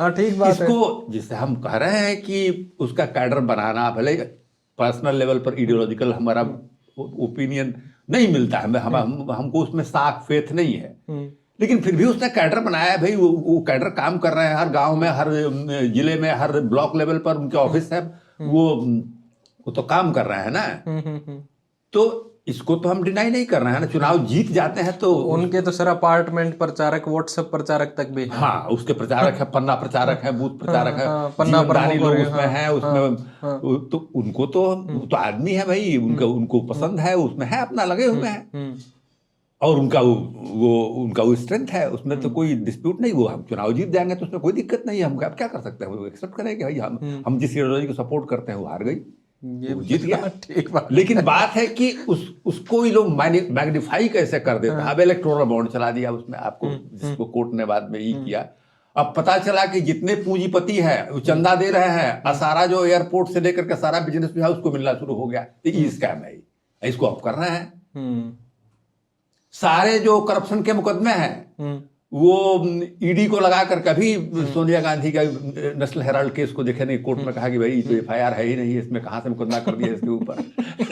ठीक बात है। इसको जिसे हम कह रहे हैं कि उसका कैडर बनाना, भले पर्सनल लेवल पर आइडियोलॉजिकल हमारा ओपिनियन नहीं मिलता है, हमको उसमें साख फेथ नहीं है, लेकिन फिर भी उसने कैडर बनाया है भाई, वो कैडर काम कर रहे हैं हर गांव में, हर जिले में, हर ब्लॉक लेवल पर उनके ऑफिस है, वो तो काम कर रहे हैं ना। तो इसको तो हम डिनाई नहीं कर रहे हैं ना, चुनाव जीत जाते हैं तो उनके तो सर अपार्टमेंट प्रचारक, व्हाट्सएप प्रचारक तक भी है। हाँ, उसके प्रचारक है, पन्ना प्रचारक है, बूथ प्रचारक है, पन्ना जीवनदानी प्रमुख लोग उसमें हैं, उसमें तो उनको तो आदमी है भाई, उनको पसंद है, उसमें है, अपना लगे हुए हैं, और उनका वो स्ट्रेंथ है, उसमें तो कोई डिस्प्यूट नहीं। वो हम चुनाव जीत जाएंगे तो उसमें कोई दिक्कत नहीं है, हम क्या कर सकते हैं, वो एक्सेप्ट करें कि भाई हम जिस आइडियोलॉजी को सपोर्ट करते हैं वो हार गई, वो जीत गया। ठीक बात। लेकिन बात है कि उसको ये लोग मैग्नीफाई कैसे कर देते हैं। अब इलेक्टोरल बॉन्ड चला दिया उसमें, आपको जिसको कोर्ट ने बाद में ये किया, अब पता चला कि जितने पूंजीपति है वो चंदा दे रहे हैं, सारा जो एयरपोर्ट से लेकर के सारा बिजनेस जो है उसको मिलना शुरू हो गया। तो ये स्कैम है, इसको आप कर रहे हैं। सारे जो करप्शन के मुकदमे हैं वो ईडी को लगा कर, कभी सोनिया गांधी का नेशनल हेराल्ड केस को देखे नहीं, कोर्ट में कहा कि भाई तो एफआईआर है ही नहीं, इसमें कहां से मुकदमा कर दिया इसके ऊपर।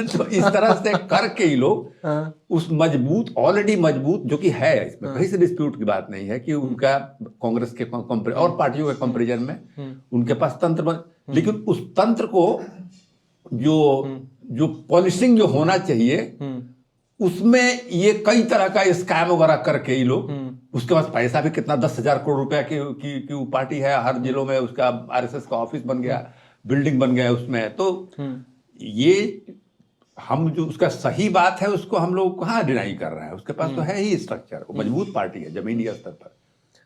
तो इस तरह से करके ही लोग उस मजबूत, ऑलरेडी मजबूत, जो कि है, इसमें कहीं से डिस्प्यूट की बात नहीं है कि उनका कांग्रेस के और पार्टियों के कंपेरिजन में उनके पास तंत्र, लेकिन उस तंत्र को जो पॉलिशिंग जो होना चाहिए उसमें ये कई तरह का स्कैम वगैरह करके ही लोग, उसके पास पैसा भी कितना 10,000 करोड़ रुपया की वो पार्टी है, हर जिलों में उसका आरएसएस का ऑफिस बन गया, बिल्डिंग बन गया उसमें। तो ये हम जो उसका सही बात है उसको हम लोग कहाँ डिनाई कर रहे हैं, उसके पास तो है ही स्ट्रक्चर, वो मजबूत पार्टी है, जमीनी स्तर पर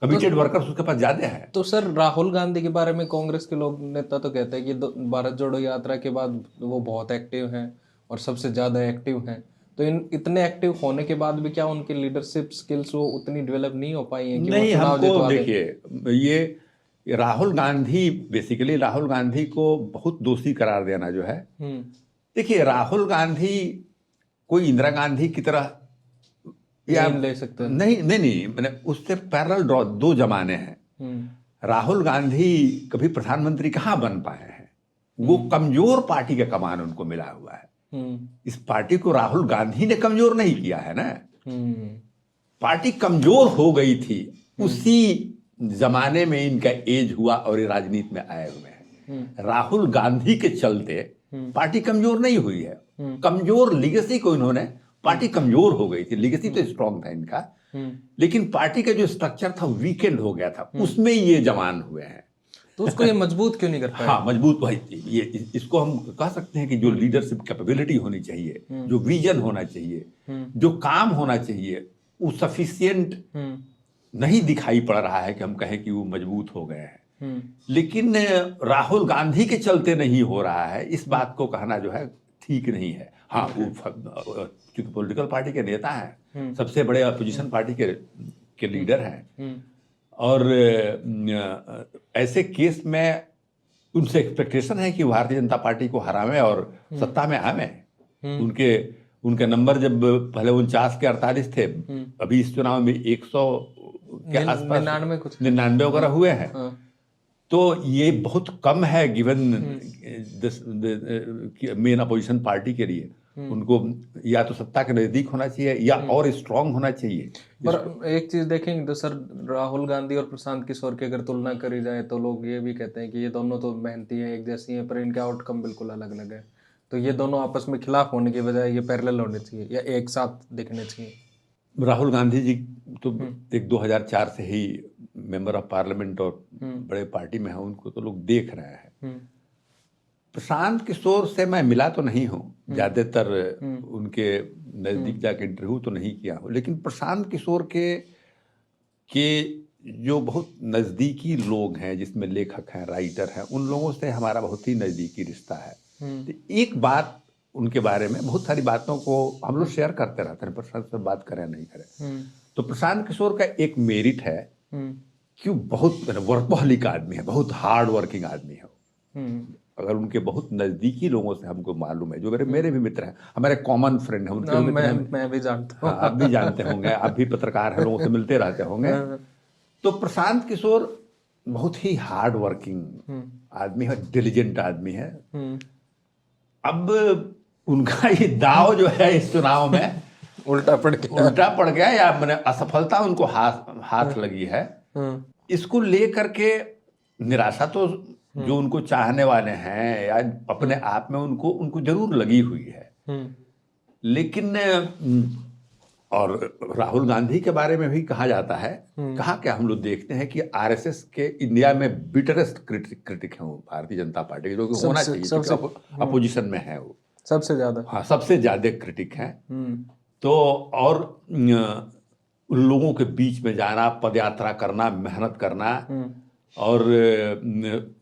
कमिटेड वर्कर्स उसके पास ज्यादा है। तो सर राहुल गांधी के बारे में कांग्रेस के लोग नेता तो कहते हैं कि भारत जोड़ो यात्रा के बाद वो बहुत एक्टिव हैं और सबसे ज्यादा एक्टिव हैं, तो इतने एक्टिव होने के बाद भी क्या उनकी लीडरशिप स्किल्स वो उतनी डेवलप नहीं हो पाई हैं कि नहीं, वो चुनाव हमको देखिए, ये राहुल गांधी, बेसिकली राहुल गांधी को बहुत दोषी करार देना जो है, देखिए राहुल गांधी कोई इंदिरा गांधी की तरह या ले सकते हैं, नहीं, मैंने उससे पैरेलल ड्रॉ, दो जमाने हैं। राहुल गांधी कभी प्रधानमंत्री कहाँ बन पाए हैं, वो कमजोर पार्टी का कमान उनको मिला हुआ है। इस पार्टी को राहुल गांधी ने कमजोर नहीं किया है ना, पार्टी कमजोर हो गई थी, उसी जमाने में इनका एज हुआ और ये राजनीति में आए हुए हैं। राहुल गांधी के चलते पार्टी कमजोर नहीं हुई है, कमजोर लिगेसी को इन्होंने, पार्टी कमजोर हो गई थी, लिगेसी तो स्ट्रांग था इनका, लेकिन पार्टी का जो स्ट्रक्चर था वीकेंड हो गया था, उसमें ये जवान हुए हैं। तो उसको ये मजबूत क्यों नहीं कर पाए? हाँ, मजबूत भाई, ये इसको हम कह सकते हैं कि जो लीडरशिप कैपेबिलिटी होनी चाहिए, जो विजन होना चाहिए, जो काम होना चाहिए, वो सफिशिएंट नहीं दिखाई पड़ रहा है कि हम कहें कि वो मजबूत हो गए हैं। लेकिन राहुल गांधी के चलते नहीं हो रहा है, इस बात को कहना जो है ठीक नहीं है। हाँ, वो क्योंकि पॉलिटिकल पार्टी के नेता हैं, सबसे बड़े अपोजिशन पार्टी के लीडर हैं, और ऐसे केस में उनसे एक्सपेक्टेशन है कि भारतीय जनता पार्टी को हरावे और सत्ता में आवे। उनके नंबर जब पहले 49 के 48 थे, अभी इस चुनाव में 100 के आसपास 99 वगैरह हुए हैं। तो ये बहुत कम है गिवन मेन अपोजिशन पार्टी के लिए। उनको या तो सत्ता के नजदीक होना चाहिए या और स्ट्रांग होना चाहिए। पर एक चीज देखेंगे तो सर, राहुल गांधी और प्रशांत किशोर की अगर तुलना करी जाए तो लोग ये भी कहते हैं कि ये दोनों तो मेहनती हैं, एक जैसी हैं, पर इनके आउटकम बिल्कुल अलग अलग है। तो ये दोनों आपस में खिलाफ होने के बजाय ये पैरेलल होने चाहिए या एक साथ दिखने चाहिए। राहुल गांधी जी तो एक 2004 से ही मेंबर ऑफ पार्लियामेंट और बड़े पार्टी में है, उनको तो लोग देख रहे हैं। प्रशांत किशोर से मैं मिला तो नहीं हूँ, ज्यादातर उनके नजदीक जाके इंटरव्यू तो नहीं किया हूँ, लेकिन प्रशांत किशोर के जो बहुत नजदीकी लोग हैं, जिसमें लेखक हैं, राइटर हैं, उन लोगों से हमारा बहुत ही नजदीकी रिश्ता है। तो एक बात उनके बारे में, बहुत सारी बातों को हम लोग शेयर करते रहते हैं, प्रशांत से बात करें नहीं करें। तो प्रशांत किशोर का एक मेरिट है कि बहुत वर्कहॉलिक आदमी है, बहुत हार्ड वर्किंग आदमी है। अगर उनके बहुत नजदीकी लोगों से हमको मालूम है, जो मेरे भी मित्र हैं, हमारे कॉमन फ्रेंड हैं, उनके मैं भी जानता हूँ। आप भी जानते होंगे, आप भी पत्रकार हैं, लोगों से मिलते रहते होंगे। तो प्रशांत किशोर बहुत ही हार्ड वर्किंग आदमी है, डिलीजेंट आदमी है। अब उनका ये दाव जो है इस चुनाव में उल्टा पड़ गया। उल्टा पड़ गया या मैंने असफलता उनको हाथ लगी है, इसको लेकर के निराशा तो जो उनको चाहने वाले हैं या अपने आप में उनको जरूर लगी हुई है। लेकिन और राहुल गांधी के बारे में भी कहा जाता है, कहा क्या हम लोग देखते हैं कि आरएसएस के इंडिया में बिटरेस्ट क्रिटिक है वो भारतीय जनता पार्टी के, जो कि होना चाहिए क्योंकि अपोजिशन में है वो सबसे ज्यादा। हाँ, सबसे ज्यादा क्रिटिक हैं। तो और लोगों के बीच में जाना, पदयात्रा करना, मेहनत करना और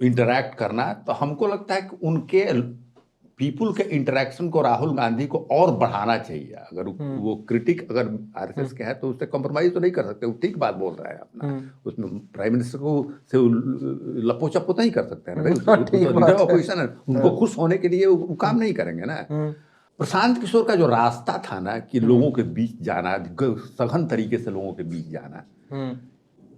इंटरैक्ट करना, तो हमको लगता है कि उनके पीपुल के इंटरेक्शन को राहुल गांधी को और बढ़ाना चाहिए। अगर वो क्रिटिक अगर आरएसएस के है तो उससे कॉम्प्रोमाइज तो नहीं कर सकते, वो ठीक बात बोल रहा है अपना, उसमें प्राइम मिनिस्टर को से लपो चप्पो नहीं कर सकते हैं भाई, अपोजिशन है, उनको खुश होने के लिए वो काम नहीं करेंगे ना। प्रशांत किशोर का जो रास्ता था ना कि लोगों के बीच जाना, सघन तरीके से लोगों के बीच जाना,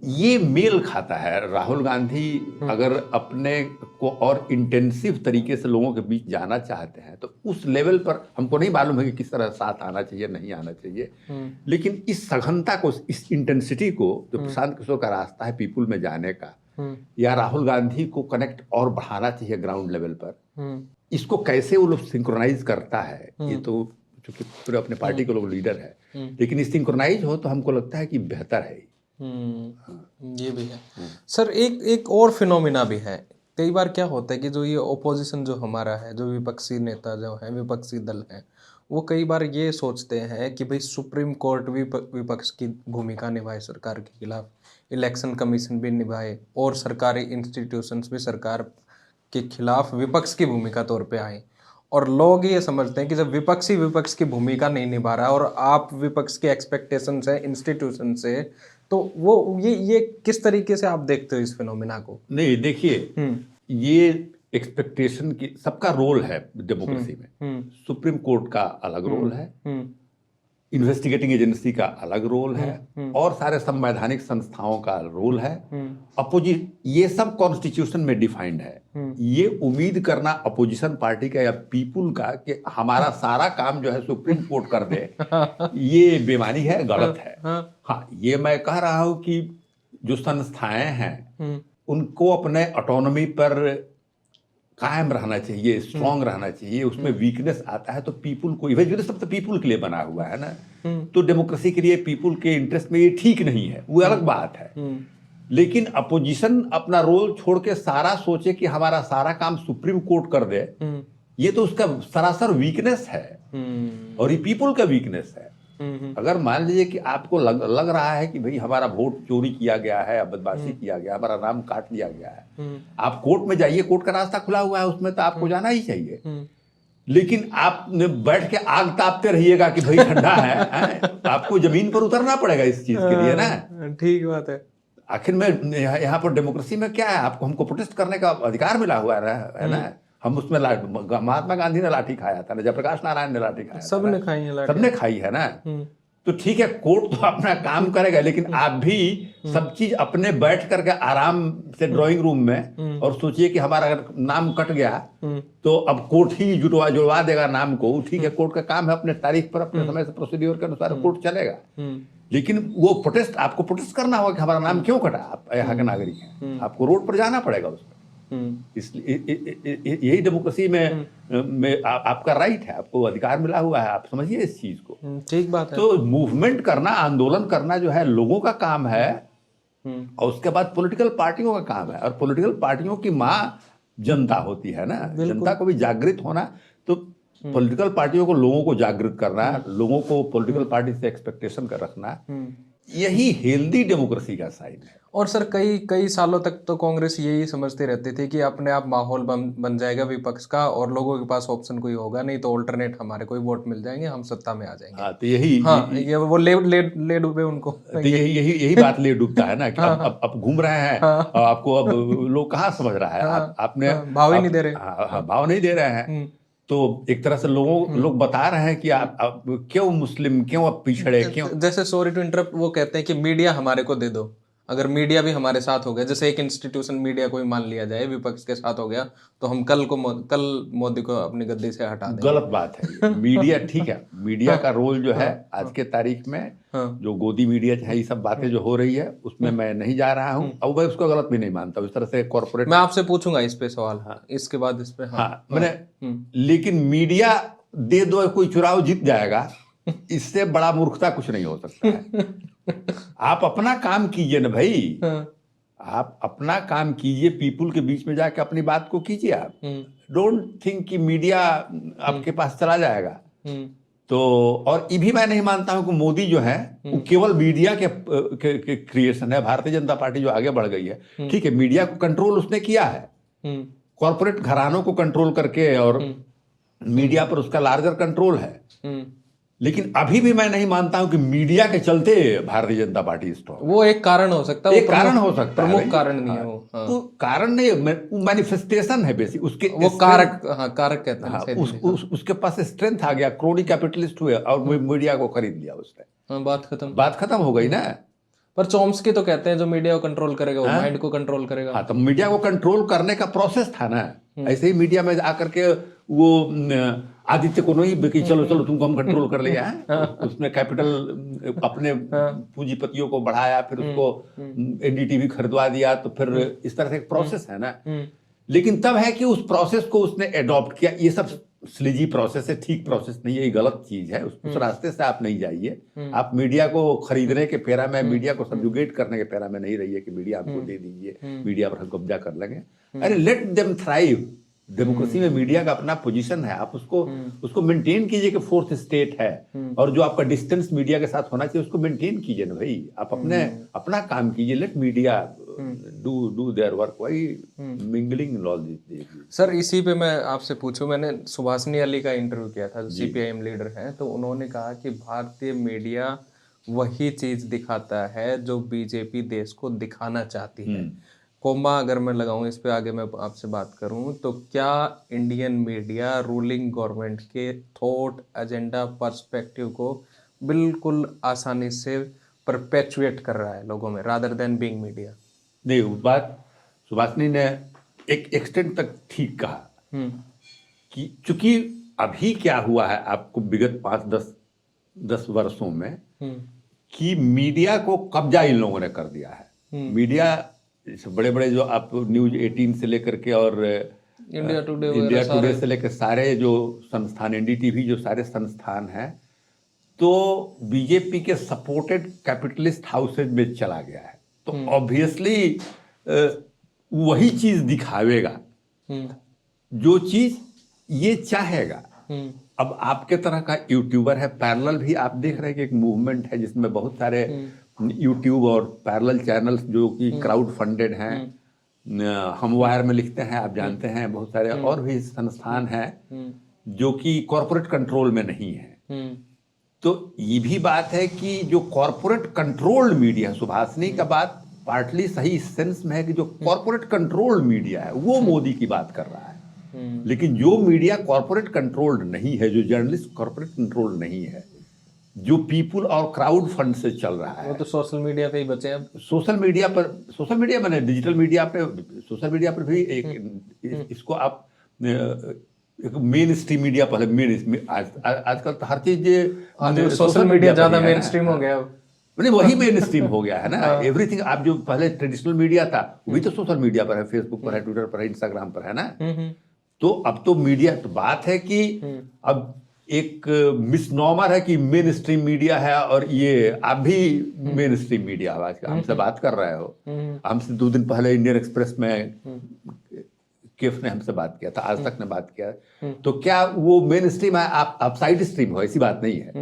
ये मेल खाता है। राहुल गांधी अगर अपने को और इंटेंसिव तरीके से लोगों के बीच जाना चाहते हैं तो उस लेवल पर हमको नहीं मालूम है कि किस तरह साथ आना चाहिए, नहीं आना चाहिए, लेकिन इस सघनता को, इस इंटेंसिटी को जो प्रशांत किशोर का रास्ता है पीपुल में जाने का, या राहुल गांधी को कनेक्ट और बढ़ाना चाहिए ग्राउंड लेवल पर, इसको कैसे वो लोग सिंक्रोनाइज करता है, ये तो चूंकि पूरे अपने पार्टी के लोग लीडर है, लेकिन इस सिंक्रोनाइज हो तो हमको लगता है कि बेहतर है। ये भी है सर। एक और फिनोमिना भी है, कई बार क्या होता है कि जो ये ओपोजिशन जो हमारा है, जो विपक्षी नेता जो है, विपक्षी दल है, वो कई बार ये सोचते हैं कि भाई सुप्रीम कोर्ट भी विपक्ष की भूमिका निभाए सरकार के खिलाफ, इलेक्शन कमीशन भी निभाए और सरकारी इंस्टीट्यूशंस भी सरकार के खिलाफ विपक्ष की भूमिका तौर पे आए। और लोग ये समझते हैं कि जब विपक्षी विपक्ष की भूमिका नहीं निभा रहा और आप विपक्ष के एक्सपेक्टेशंस है इंस्टीट्यूशन से, तो वो ये किस तरीके से आप देखते हो इस फिनोमिना को? नहीं देखिए, ये एक्सपेक्टेशन की सबका रोल है डेमोक्रेसी में। सुप्रीम कोर्ट का अलग रोल है, इन्वेस्टिगेटिंग एजेंसी का अलग रोल है, और सारे संवैधानिक संस्थाओं का रोल है, ये सब कॉन्स्टिट्यूशन में डिफाइंड है। ये उम्मीद करना अपोजिशन पार्टी का या पीपुल का कि हमारा सारा काम जो है सुप्रीम कोर्ट कर दे, ये बेमानी है, गलत है। हाँ, ये मैं कह रहा हूं कि जो संस्थाएं हैं उनको अपने ऑटोनॉमी पर कायम रहना चाहिए, स्ट्रांग रहना चाहिए। उसमें वीकनेस आता है तो पीपुल को, इवेंचुअली सब तो पीपुल के लिए बना हुआ है ना, तो डेमोक्रेसी के लिए पीपुल के इंटरेस्ट में ये ठीक नहीं है, वो अलग बात है। लेकिन अपोजिशन अपना रोल छोड़ के सारा सोचे कि हमारा सारा काम सुप्रीम कोर्ट कर दे, ये तो उसका सरासर वीकनेस है, और ये पीपुल का वीकनेस है। अगर मान लीजिए कि आपको लग रहा है कि भाई हमारा वोट चोरी किया गया है, बदमाशी किया गया, हमारा नाम काट लिया गया है, आप कोर्ट में जाइए, कोर्ट का रास्ता खुला हुआ है, उसमें तो आपको जाना ही चाहिए। लेकिन आप बैठ के आग तापते रहिएगा कि भाई ठंडा है, आपको जमीन पर उतरना पड़ेगा इस चीज के लिए ना। ठीक बात है। आखिर में यहाँ पर डेमोक्रेसी में क्या है, आपको हमको प्रोटेस्ट करने का अधिकार मिला हुआ है ना। हम उसमें महात्मा गांधी ने लाठी खाया था ना, जयप्रकाश नारायण ने लाठी खाया, सबने खाई है लाठी, सबने खाई है ना। तो ठीक है, कोर्ट तो अपना काम करेगा, लेकिन आप भी सब चीज अपने बैठ करके आराम से ड्राइंग रूम में और सोचिए कि हमारा अगर नाम कट गया तो अब कोर्ट ही जुड़वा देगा नाम को। ठीक है, कोर्ट का काम है अपने तारीख पर, अपने समय से प्रोसीड्योर के अनुसार कोर्ट चलेगा। लेकिन वो प्रोटेस्ट, आपको प्रोटेस्ट करना होगा कि हमारा नाम क्यों कटा, आप यहाँ के नागरिक हैं, आपको रोड पर जाना पड़ेगा उसमें। इसलिए यही डेमोक्रेसी में आपका राइट है, आपको अधिकार मिला हुआ है, आप समझिए इस चीज को। ठीक बात है। तो मूवमेंट करना, आंदोलन करना जो है लोगों का काम है, और उसके बाद पॉलिटिकल पार्टियों का काम है, और पॉलिटिकल पार्टियों की माँ जनता होती है ना। जनता को भी जागृत होना, तो पॉलिटिकल पार्टियों को, लोगों को जागृत करना, लोगों को पॉलिटिकल पार्टी से एक्सपेक्टेशन कर रखना, यही हेल्दी डेमोक्रेसी का साइन है। और सर कई सालों तक तो कांग्रेस यही समझती रहती थी कि अपने आप माहौल बन जाएगा विपक्ष का और लोगों के पास ऑप्शन कोई होगा नहीं, तो ऑल्टरनेट हमारे कोई वोट मिल जाएंगे, हम सत्ता में आ जाएंगे। हाँ, तो ये वो ले डूबे उनको, तो यही बात ले डूबता है ना कि अब घूम रहे हैं, और आपको अब लोग कहाँ समझ रहा है, आपने भाव ही नहीं दे रहे। हाँ, भाव नहीं दे रहे हैं। तो एक तरह से लोग बता रहे हैं कि आप क्यों मुस्लिम, क्यों आप पिछड़े, क्यों। जैसे सॉरी टू इंटरप्ट, वो कहते हैं कि मीडिया हमारे को दे दो, अगर मीडिया भी हमारे साथ हो गया, जैसे एक इंस्टीट्यूशन मीडिया को भी मान लिया जाए विपक्ष के साथ हो गया, तो हम कल मोदी को अपनी गद्दी से हटा दें। गलत बात है ये। मीडिया ठीक है, मीडिया का रोल जो है आज के तारीख में, जो गोदी मीडिया है, ये सब बातें जो हो रही है उसमें मैं नहीं जा रहा हूँ, और मैं उसको गलत भी नहीं मानता। इस तरह से कॉर्पोरेट, मैं आपसे पूछूंगा इस पे सवाल, इसके बाद इस पे। मैंने लेकिन मीडिया दे दो कोई चुनाव जीत जाएगा, इससे बड़ा मूर्खता कुछ नहीं हो सकता है। आप अपना काम कीजिए ना भाई, आप अपना काम कीजिए, पीपुल के बीच में जाके अपनी बात को कीजिए। आप डोंट थिंक कि मीडिया आपके पास चला जाएगा। तो और ये भी मैं नहीं मानता हूं कि मोदी जो है वो केवल मीडिया के क्रिएशन है। भारतीय जनता पार्टी जो आगे बढ़ गई है, ठीक है, मीडिया को कंट्रोल उसने किया है, कॉर्पोरेट घरानों को कंट्रोल करके, और मीडिया पर उसका लार्जर कंट्रोल है। लेकिन अभी भी मैं नहीं मानता हूं कि मीडिया के चलते भारतीय जनता पार्टी स्ट्रॉन्ग। वो एक कारण हो सकता है, एक कारण हो सकता है, प्रमुख कारण नहीं है वो। तो कारण नहीं, मैनिफेस्टेशन है बेसिक उसके, वो कारक, कारक कहते हैं। उसके पास स्ट्रेंथ आ गया, क्रोनी कैपिटलिस्ट हुए और मीडिया को खरीद लिया उसने। बात खत्म हो गई ना। पर चॉम्स्की तो कहते हैं जो मीडिया को कंट्रोल करेगा वो माइंड को कंट्रोल करेगा। हाँ, तो मीडिया को कंट्रोल करने का प्रोसेस था ना। ऐसे ही मीडिया में आकर के वो आदित्य को नहीं कि चलो चलो तुमको हम कंट्रोल कर लिया है। उसने कैपिटल अपने पूंजीपतियों को बढ़ाया, फिर उसको एनडीटीवी खरीदवा दिया, तो फिर इस तरह से एक प्रोसेस है ना। लेकिन तब है कि उस प्रोसेस को उसने एडॉप्ट किया। ये सब स्लीजी प्रोसेस है, ठीक प्रोसेस नहीं है, ये गलत चीज है। उस रास्ते से आप नहीं जाइए। आप मीडिया को खरीदने के फेरा में, मीडिया को सब्जुगेट करने के फेरा में नहीं रहिए कि मीडिया हमको दे दीजिए, मीडिया पर हम कब्जा कर लेंगे। अरे लेट देम थ्राइव। डेमोक्रेसी में मीडिया का अपना पोजीशन है, आप उसको मेंटेन कीजिए कि फोर्थ स्टेट है, और जो आपका डिस्टेंस मीडिया के साथ होना चाहिए उसको मेंटेन कीजिए ना भाई। आप अपना काम कीजिए, let media do their work, why mingling all this. Sir इसी पे मैं आपसे पूछूं, मैंने सुभाषनी अली का इंटरव्यू किया था जो सीपीआईएम लीडर हैं, तो उन्होंने कहा कि भारतीय मीडिया वही चीज दिखाता है जो बीजेपी देश को दिखाना चाहती है। कोमा अगर मैं लगाऊं इस पे, आगे मैं आपसे बात करूं, तो क्या इंडियन मीडिया रूलिंग गवर्नमेंट के थॉट, एजेंडा, पर्सपेक्टिव को बिल्कुल आसानी से परपेचुएट कर रहा है लोगों में, रादर देन बीइंग मीडिया? नहीं, उस बात सुभाषनी ने एक एक्सटेंट तक ठीक कहा कि चूंकि अभी क्या हुआ है आपको विगत 5-10 वर्षों में कि मीडिया को कब्जा इन लोगों ने कर दिया है। मीडिया बड़े बड़े जो आप न्यूज 18 से लेकर के और इंडिया टुडे से लेकर सारे जो संस्थान, एनडीटीवी, जो सारे संस्थान हैं, तो बीजेपी के सपोर्टेड कैपिटलिस्ट हाउसेज में चला गया है। तो ऑब्वियसली वही चीज दिखावेगा जो चीज ये चाहेगा। अब आपके तरह का यूट्यूबर है, पैरेलल भी आप देख रहे हैं कि एक मूवमेंट है जिसमें बहुत सारे यूट्यूब और पैरेलल चैनल्स जो कि क्राउड फंडेड हैं, हम वायर में लिखते हैं, आप जानते हैं, बहुत सारे और भी संस्थान हैं जो कि कॉरपोरेट कंट्रोल में नहीं है। तो ये भी बात है कि जो कॉरपोरेट कंट्रोल्ड मीडिया, सुभाषनी का बात पार्टली सही इस सेंस में है कि जो कॉरपोरेट कंट्रोल्ड मीडिया है वो मोदी की बात कर रहा है। लेकिन जो मीडिया कॉरपोरेट कंट्रोल्ड नहीं है, जो जर्नलिस्ट कॉरपोरेट कंट्रोल्ड नहीं है, जो पीपुल और क्राउड फंड से चल रहा है, वो तो सोशल मीडिया पे ही बचे हैं। सोशल मीडिया मैंने डिजिटल मीडिया पे, सोशल मीडिया पर भी एक इसको आप एक मेन स्ट्रीम मीडिया, पहले आजकल तो हर चीज सोशल मीडिया ज्यादा मेन स्ट्रीम हो गया, नहीं वही मेन स्ट्रीम हो गया है ना। एवरीथिंग आप जो पहले ट्रेडिशनल मीडिया था वही तो सोशल मीडिया पर है, फेसबुक पर है, ट्विटर पर है, इंस्टाग्राम पर है ना। तो अब तो मीडिया, तो बात है कि अब एक मिसनॉमर है कि मेन स्ट्रीम मीडिया है, और ये आप भी मेन स्ट्रीम मीडिया हो। आज हमसे बात कर रहे हो, हमसे 2 दिन पहले इंडियन एक्सप्रेस में केफ ने हमसे बात किया था, आज तक ने बात किया, तो क्या वो मेन स्ट्रीम है? आप साइड स्ट्रीम हो, ऐसी बात नहीं है।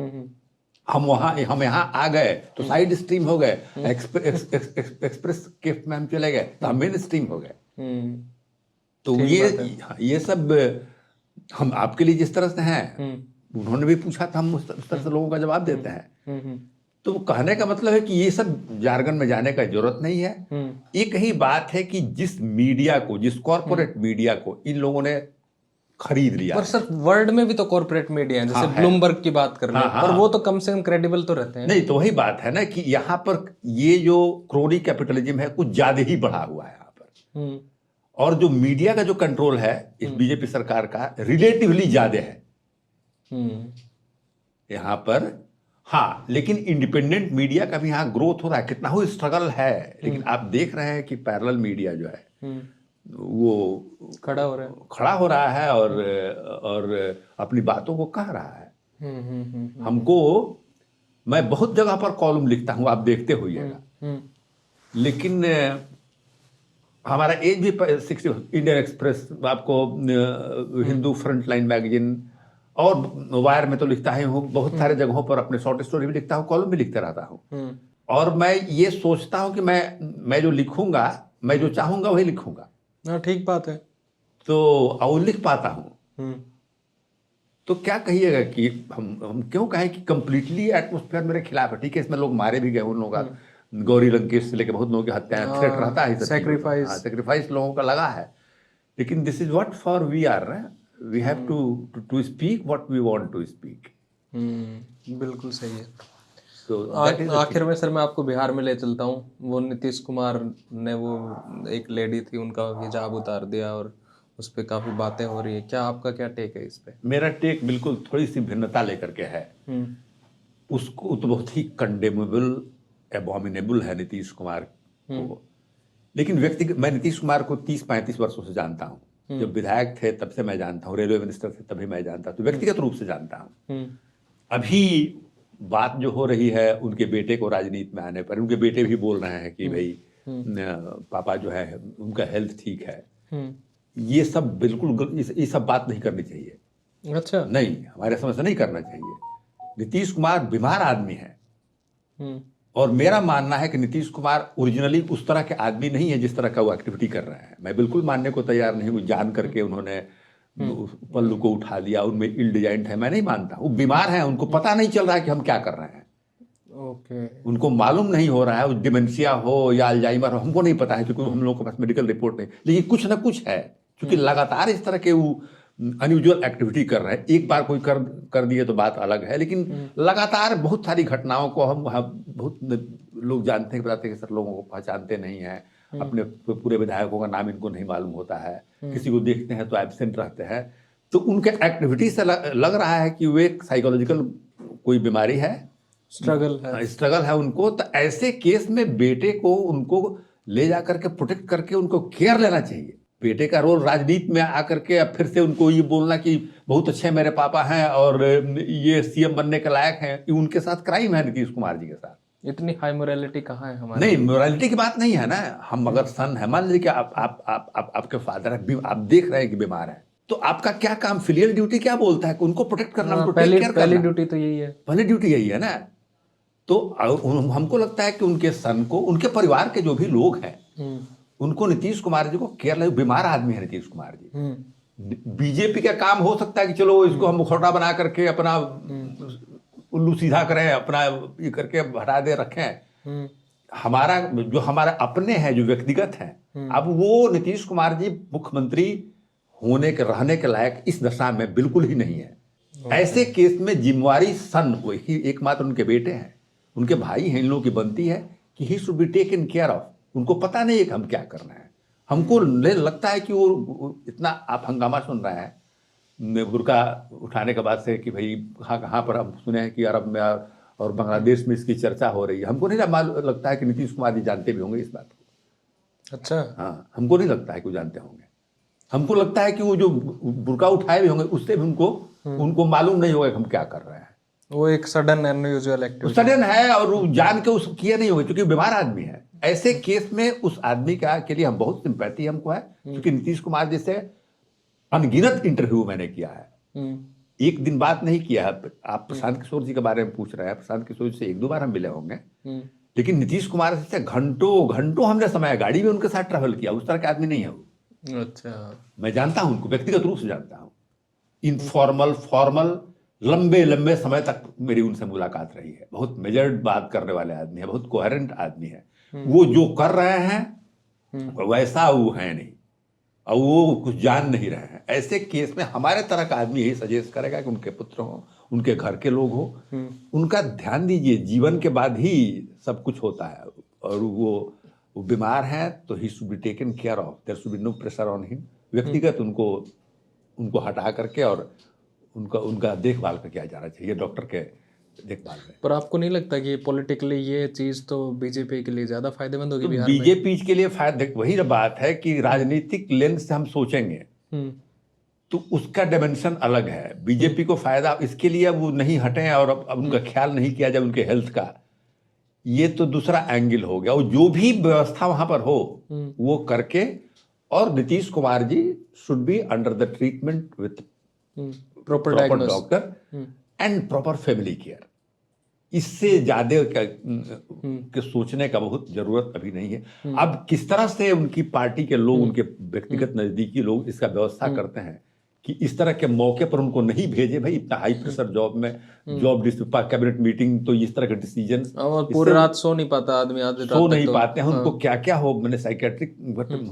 हम यहाँ आ गए तो साइड स्ट्रीम हो गए, एक्सप्रेस केफ में हम चले गए तो हम मेन स्ट्रीम हो गए। तो ये सब हम आपके लिए जिस तरह से हैं, उन्होंने भी पूछा था, हम उस तरह से लोगों का जवाब देते हैं। तो कहने का मतलब है कि ये सब जार्गन में जाने का जरूरत नहीं है। एक ही बात है कि जिस मीडिया को, जिस कॉर्पोरेट मीडिया को इन लोगों ने खरीद लिया। पर सर वर्ल्ड में भी तो कॉर्पोरेट मीडिया है, जैसे ब्लूमबर्ग की बात कर लें, पर वो तो कम से कम क्रेडिबल तो रहते हैं। नहीं, तो वही बात है ना कि यहाँ पर ये जो क्रोनी कैपिटलिज्म है कुछ ज्यादा ही बढ़ा हुआ है यहाँ पर, और जो मीडिया का जो कंट्रोल है इस बीजेपी सरकार का रिलेटिवली ज्यादा है यहाँ पर। हाँ, लेकिन इंडिपेंडेंट मीडिया का भी यहाँ ग्रोथ हो रहा है, कितना हो स्ट्रगल है, लेकिन आप देख रहे हैं कि पैरेलल मीडिया जो है वो खड़ा हो रहा है और अपनी बातों को कह रहा है। हमको, मैं बहुत जगह पर कॉलम लिखता हूँ, आप देखते होइएगा, लेकिन हमारा एज भी 60, इंडियन एक्सप्रेस, आपको हिंदू फ्रंटलाइन मैगजीन और वायर में तो लिखता है हूँ, बहुत सारे जगहों पर अपने शॉर्ट स्टोरी भी लिखता हूँ, कॉलम भी लिखते रहता हूँ। और मैं ये सोचता हूँ कि मैं जो लिखूंगा, मैं जो चाहूंगा वही लिखूंगा। ठीक बात है। तो और लिख पाता हूँ। तो क्या कहिएगा कि हम क्यों कहें कि कंप्लीटली एटमॉस्फेयर मेरे खिलाफ है। ठीक है, इसमें लोग मारे भी गए, उन लोगों का गौरी लंकेश से लेकर बहुत लोगों की हत्याएं, थ्रेट रहता है, सेक्रीफाइस लोगों का लगा है। लेकिन this is what for we are, we have to speak what we want to speak. बिल्कुल सही है। तो आखिर में सर मैं आपको बिहार में ले चलता हूँ। वो नीतीश कुमार ने, वो एक लेडी थी, उनका हिजाब उतार दिया और उस पर काफी बातें हो रही है, क्या आपका क्या टेक है इस पे? मेरा टेक बिल्कुल थोड़ी सी भिन्नता लेकर के है। उसको तो बहुत ही कंडेमेबल, एबॉमिनेबल है नीतीश कुमार को, लेकिन व्यक्तिगत मैं नीतीश कुमार को 30-35 वर्षों से जानता हूँ। जब विधायक थे तब से मैं जानता हूँ, रेलवे मिनिस्टर थे तभी मैं जानता हूँ, तो व्यक्तिगत रूप से जानता हूँ। अभी बात जो हो रही है उनके बेटे को राजनीति में आने पर, उनके बेटे भी बोल रहे हैं कि भाई पापा जो है उनका हेल्थ ठीक है, ये सब बिल्कुल ये सब बात नहीं करनी चाहिए। अच्छा, नहीं, हमारे समझ से नहीं करना चाहिए। नीतीश कुमार बीमार आदमी है, और मेरा मानना है कि नीतीश कुमार ओरिजिनली उस तरह के आदमी नहीं है जिस तरह का वो एक्टिविटी कर रहे हैं। मैं बिल्कुल मानने को तैयार नहीं हूँ, जान करके उन्होंने पल्लू को उठा लिया, उनमें इल डिजाइन है, मैं नहीं मानता। वो बीमार है, उनको पता नहीं चल रहा है कि हम क्या कर रहे हैं। उनको मालूम नहीं हो रहा है, डिमेंशिया हो या अल्जाइमर हो, हमको नहीं पता है, क्योंकि हम लोगों के पास मेडिकल रिपोर्ट नहीं, लेकिन कुछ ना कुछ है, क्योंकि लगातार इस तरह के वो अनयूजुअल एक्टिविटी कर रहे हैं। एक बार कोई कर दिए तो बात अलग है, लेकिन लगातार बहुत सारी घटनाओं को हम बहुत लोग जानते हैं, बताते हैं कि सर लोगों को पहचानते नहीं है, अपने पूरे विधायकों का नाम इनको नहीं मालूम होता है, किसी को देखते हैं तो एब्सेंट रहते हैं। तो उनके एक्टिविटी से लग रहा है कि वो एक साइकोलॉजिकल कोई बीमारी है, स्ट्रगल है उनको। तो ऐसे केस में बेटे को उनको ले जा करके प्रोटेक्ट करके उनको केयर लेना चाहिए। बेटे का रोल राजनीति में आकर के अब फिर से उनको ये बोलना कि बहुत अच्छे मेरे पापा हैं और ये सीएम बनने के लायक हैं, ये उनके साथ क्राइम है नीतीश कुमार जी के साथ। इतनी हाई मोरालिटी कहाँ है हमारे? नहीं, मोरालिटी की बात नहीं है ना। हम अगर सन है, मान लीजिए कि आपके फादर है, आप देख रहे हैं कि बीमार है, तो आपका क्या काम, फिलियल ड्यूटी क्या बोलता है? उनको प्रोटेक्ट करना, उनको टेक केयर करना। पहली ड्यूटी तो यही है, पहली ड्यूटी यही है ना। तो हमको लगता है कि उनके सन को, उनके परिवार के जो भी लोग हैं, उनको नीतीश कुमार जी को केयर ले। बीमार आदमी है नीतीश कुमार जी। बीजेपी का काम हो सकता है कि चलो इसको हम मुखौटा बना करके अपना उल्लू सीधा करें, अपना ये करके हटा दे रखें। हमारा जो हमारे अपने हैं, जो व्यक्तिगत हैं, अब वो नीतीश कुमार जी मुख्यमंत्री होने के, रहने के लायक इस दशा में बिल्कुल ही नहीं है। ऐसे केस में जिम्मेवारी सन को ही, एकमात्र उनके बेटे हैं, उनके भाई हैं, इन लोगों की बनती है कि ही should be taken care of. उनको पता नहीं है कि हम क्या कर रहे हैं। हमको लगता है कि वो इतना, आप हंगामा सुन रहे हैं बुर्का उठाने के बाद से कि भाई कहाँ पर हम सुने हैं कि अरब में और बांग्लादेश में इसकी चर्चा हो रही है। हमको नहीं लगता है कि नीतीश कुमार जी जानते भी होंगे इस बात को। अच्छा, हाँ, हमको नहीं लगता है कि वो जानते होंगे। हमको लगता है कि वो जो बुर्का उठाए भी होंगे उससे भी उनको मालूम नहीं होगा कि हम क्या कर रहे हैं। वो एक सडन अनयूजुअल एक्टिविटी सडन है, और जान के उस किया नहीं होगा, क्योंकि बीमार आदमी है। ऐसे केस में उस आदमी के लिए हम बहुत सिंपैथी हमको है, क्योंकि नीतीश कुमार जैसे अनगिनत इंटरव्यू मैंने किया है, एक दिन बात नहीं किया है। आप प्रशांत किशोर जी के बारे में पूछ रहे हैं, प्रशांत किशोर जी से 1-2 बार हम मिले होंगे, लेकिन नीतीश कुमार से घंटों हमने समय, गाड़ी में उनके साथ ट्रैवल किया। उस तरह के आदमी नहीं है वो। अच्छा, मैं जानता हूं उनको, व्यक्तिगत रूप से जानता हूं। इनफॉर्मल, फॉर्मल, लंबे समय तक मेरी उनसे मुलाकात रही है। बहुत मेजर्ड बात करने वाले आदमी है, बहुत कोहेरेंट आदमी है। वो जो कर रहे हैं वैसा वो है नहीं, और वो कुछ जान नहीं रहे हैं, ऐसे केस में हमारे तरह का आदमी यही सजेस्ट करेगा कि उनके पुत्र हो, उनके घर के लोग हो, उनका ध्यान दीजिए। जीवन के बाद ही सब कुछ होता है, और वो बीमार हैं तो he should be taken care of, there should be no pressure on him. व्यक्तिगत उनको हटा करके और उनका देखभाल पे किया जाना चाहिए, डॉक्टर के देखभाल में। पर आपको नहीं लगता कि पॉलिटिकली ये चीज तो बीजेपी के लिए ज्यादा फायदेमंद होगी तो बिहार में? बीजेपी के लिए फायदा, वही बात है कि राजनीतिक लेंस से हम सोचेंगे तो उसका डायमेंशन अलग है। बीजेपी को फायदा इसके लिए अब वो नहीं हटे और अब उनका ख्याल नहीं किया जाए उनके हेल्थ का, ये तो दूसरा एंगल हो गया। और जो भी व्यवस्था वहां पर हो वो करके, और Nitish Kumar ji should be under the treatment with proper doctor and proper family care. इससे ज्यादा के सोचने का बहुत जरूरत अभी नहीं है। अब किस तरह से उनकी पार्टी के लोग, उनके व्यक्तिगत नजदीकी लोग इसका व्यवस्था करते हैं कि इस तरह के मौके पर उनको नहीं भेजे। भाई इतना हाई प्रेशर जॉब में, जॉब कैबिनेट मीटिंग, तो इस तरह के डिसीजन, पूरी रात सो नहीं पाता आदमी, सो नहीं पाते हैं। उनको क्या क्या हो, मैंने साइकेट्रिक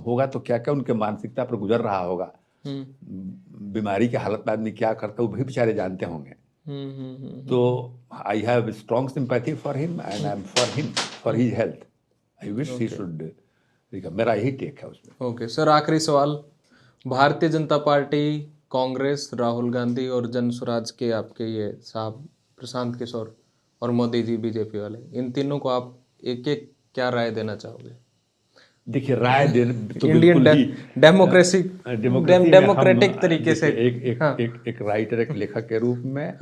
होगा तो क्या क्या उनके मानसिकता पर गुजर रहा होगा, बीमारी की हालत में आदमी क्या करता है वो भी बेचारे जानते होंगे। तो I have strong sympathy for him and I am for him, for his health. I wish he should, मेरा यही टेक है उसमें। ओके सर, आखिरी सवाल। भारतीय जनता पार्टी, कांग्रेस, राहुल गांधी और जन स्वराज के आपके ये साहब प्रशांत किशोर और मोदी जी बीजेपी वाले, इन तीनों को आप एक एक क्या राय देना चाहोगे? देखिए, राय देने तो इंडियन डेमोक्रेटिक तरीके से एक राइटर, एक लेखक के रूप में,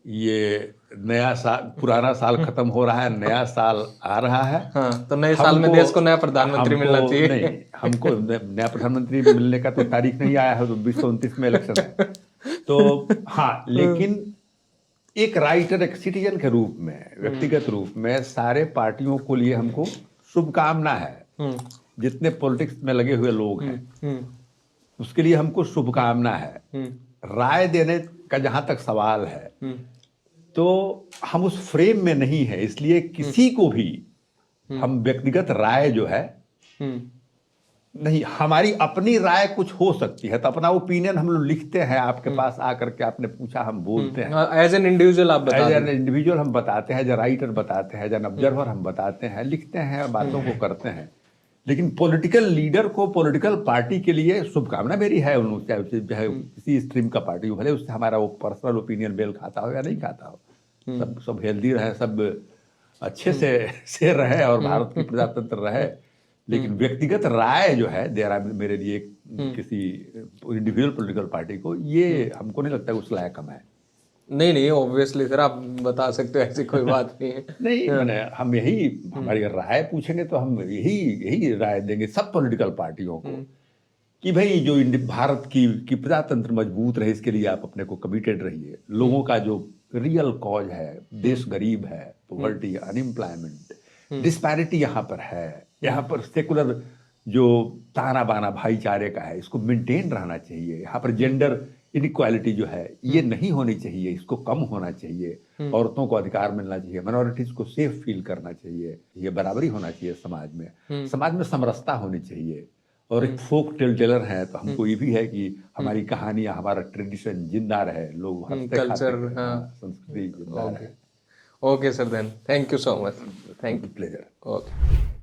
ये नया साल, पुराना साल खत्म हो रहा है, नया साल आ रहा है। तो नए साल में देश को नया प्रधानमंत्री मिलना चाहिए। नहीं, हमको नया प्रधानमंत्री मिलने का तो तारीख नहीं आया है, तो 2029 में इलेक्शन है। तो हाँ, लेकिन एक राइटर, एक सिटीजन के रूप में, व्यक्तिगत रूप में सारे पार्टियों को लिए हमको शुभकामना है। जितने पॉलिटिक्स में लगे हुए लोग हैं उसके लिए हमको शुभकामना है। राय देने का जहां तक सवाल है तो हम उस फ्रेम में नहीं है, इसलिए किसी को भी हम व्यक्तिगत राय जो है नहीं, हमारी अपनी राय कुछ हो सकती है, तो अपना ओपिनियन हम लोग लिखते हैं, आपके पास आकर के आपने पूछा, हम बोलते हैं एज एन इंडिविजुअल, आप एज एन इंडिविजुअल हम बताते हैं, एज राइटर बताते हैं, एज एन ऑब्जर्वर हम बताते हैं, लिखते हैं, बातों को करते हैं। लेकिन पॉलिटिकल लीडर को, पॉलिटिकल पार्टी के लिए शुभकामना मेरी है, चाहे किसी स्ट्रीम का पार्टी हो, भले उससे हमारा वो पर्सनल ओपिनियन मेल खाता हो या नहीं खाता हो, सब हेल्दी रहे, सब अच्छे से रहे और भारत की प्रजातंत्र रहे। लेकिन व्यक्तिगत राय जो है देरा मेरे लिए किसी इंडिविजुअल पॉलिटिकल पार्टी को, ये हमको नहीं लगता है उस लायक हम है। नहीं, ऑब्वियसली सर, आप बता सकते हो, ऐसी कोई बात नहीं है। नहीं, मैंने हम यही, हमारी राय पूछेंगे तो हम यही राय देंगे सब पॉलिटिकल पार्टियों को कि भाई जो भारत की प्रजातंत्र मजबूत रहे, इसके लिए आप अपने को कमिटेड रहिए। लोगों का जो रियल कॉज है, देश गरीब है, पॉवर्टी, अनएम्प्लॉयमेंट, डिस्पैरिटी यहाँ पर है, यहाँ पर सेकुलर जो ताना बाना भाईचारे का है, इसको मेंटेन रहना चाहिए। यहाँ पर जेंडर इनइक्वालिटी जो है ये नहीं होनी चाहिए, इसको कम होना चाहिए। औरतों को अधिकार मिलना चाहिए, माइनॉरिटीज को सेफ फील करना चाहिए, ये बराबरी होना चाहिए समाज में, समाज में समरसता होनी चाहिए। और एक फोक टेलर है तो हमको ये भी है कि हमारी कहानियां, हमारा ट्रेडिशन जिंदा रहे, लोग कल्चर, संस्कृति जिंदा रहे। Okay sir, then thank you so much, thank you, pleasure. Okay.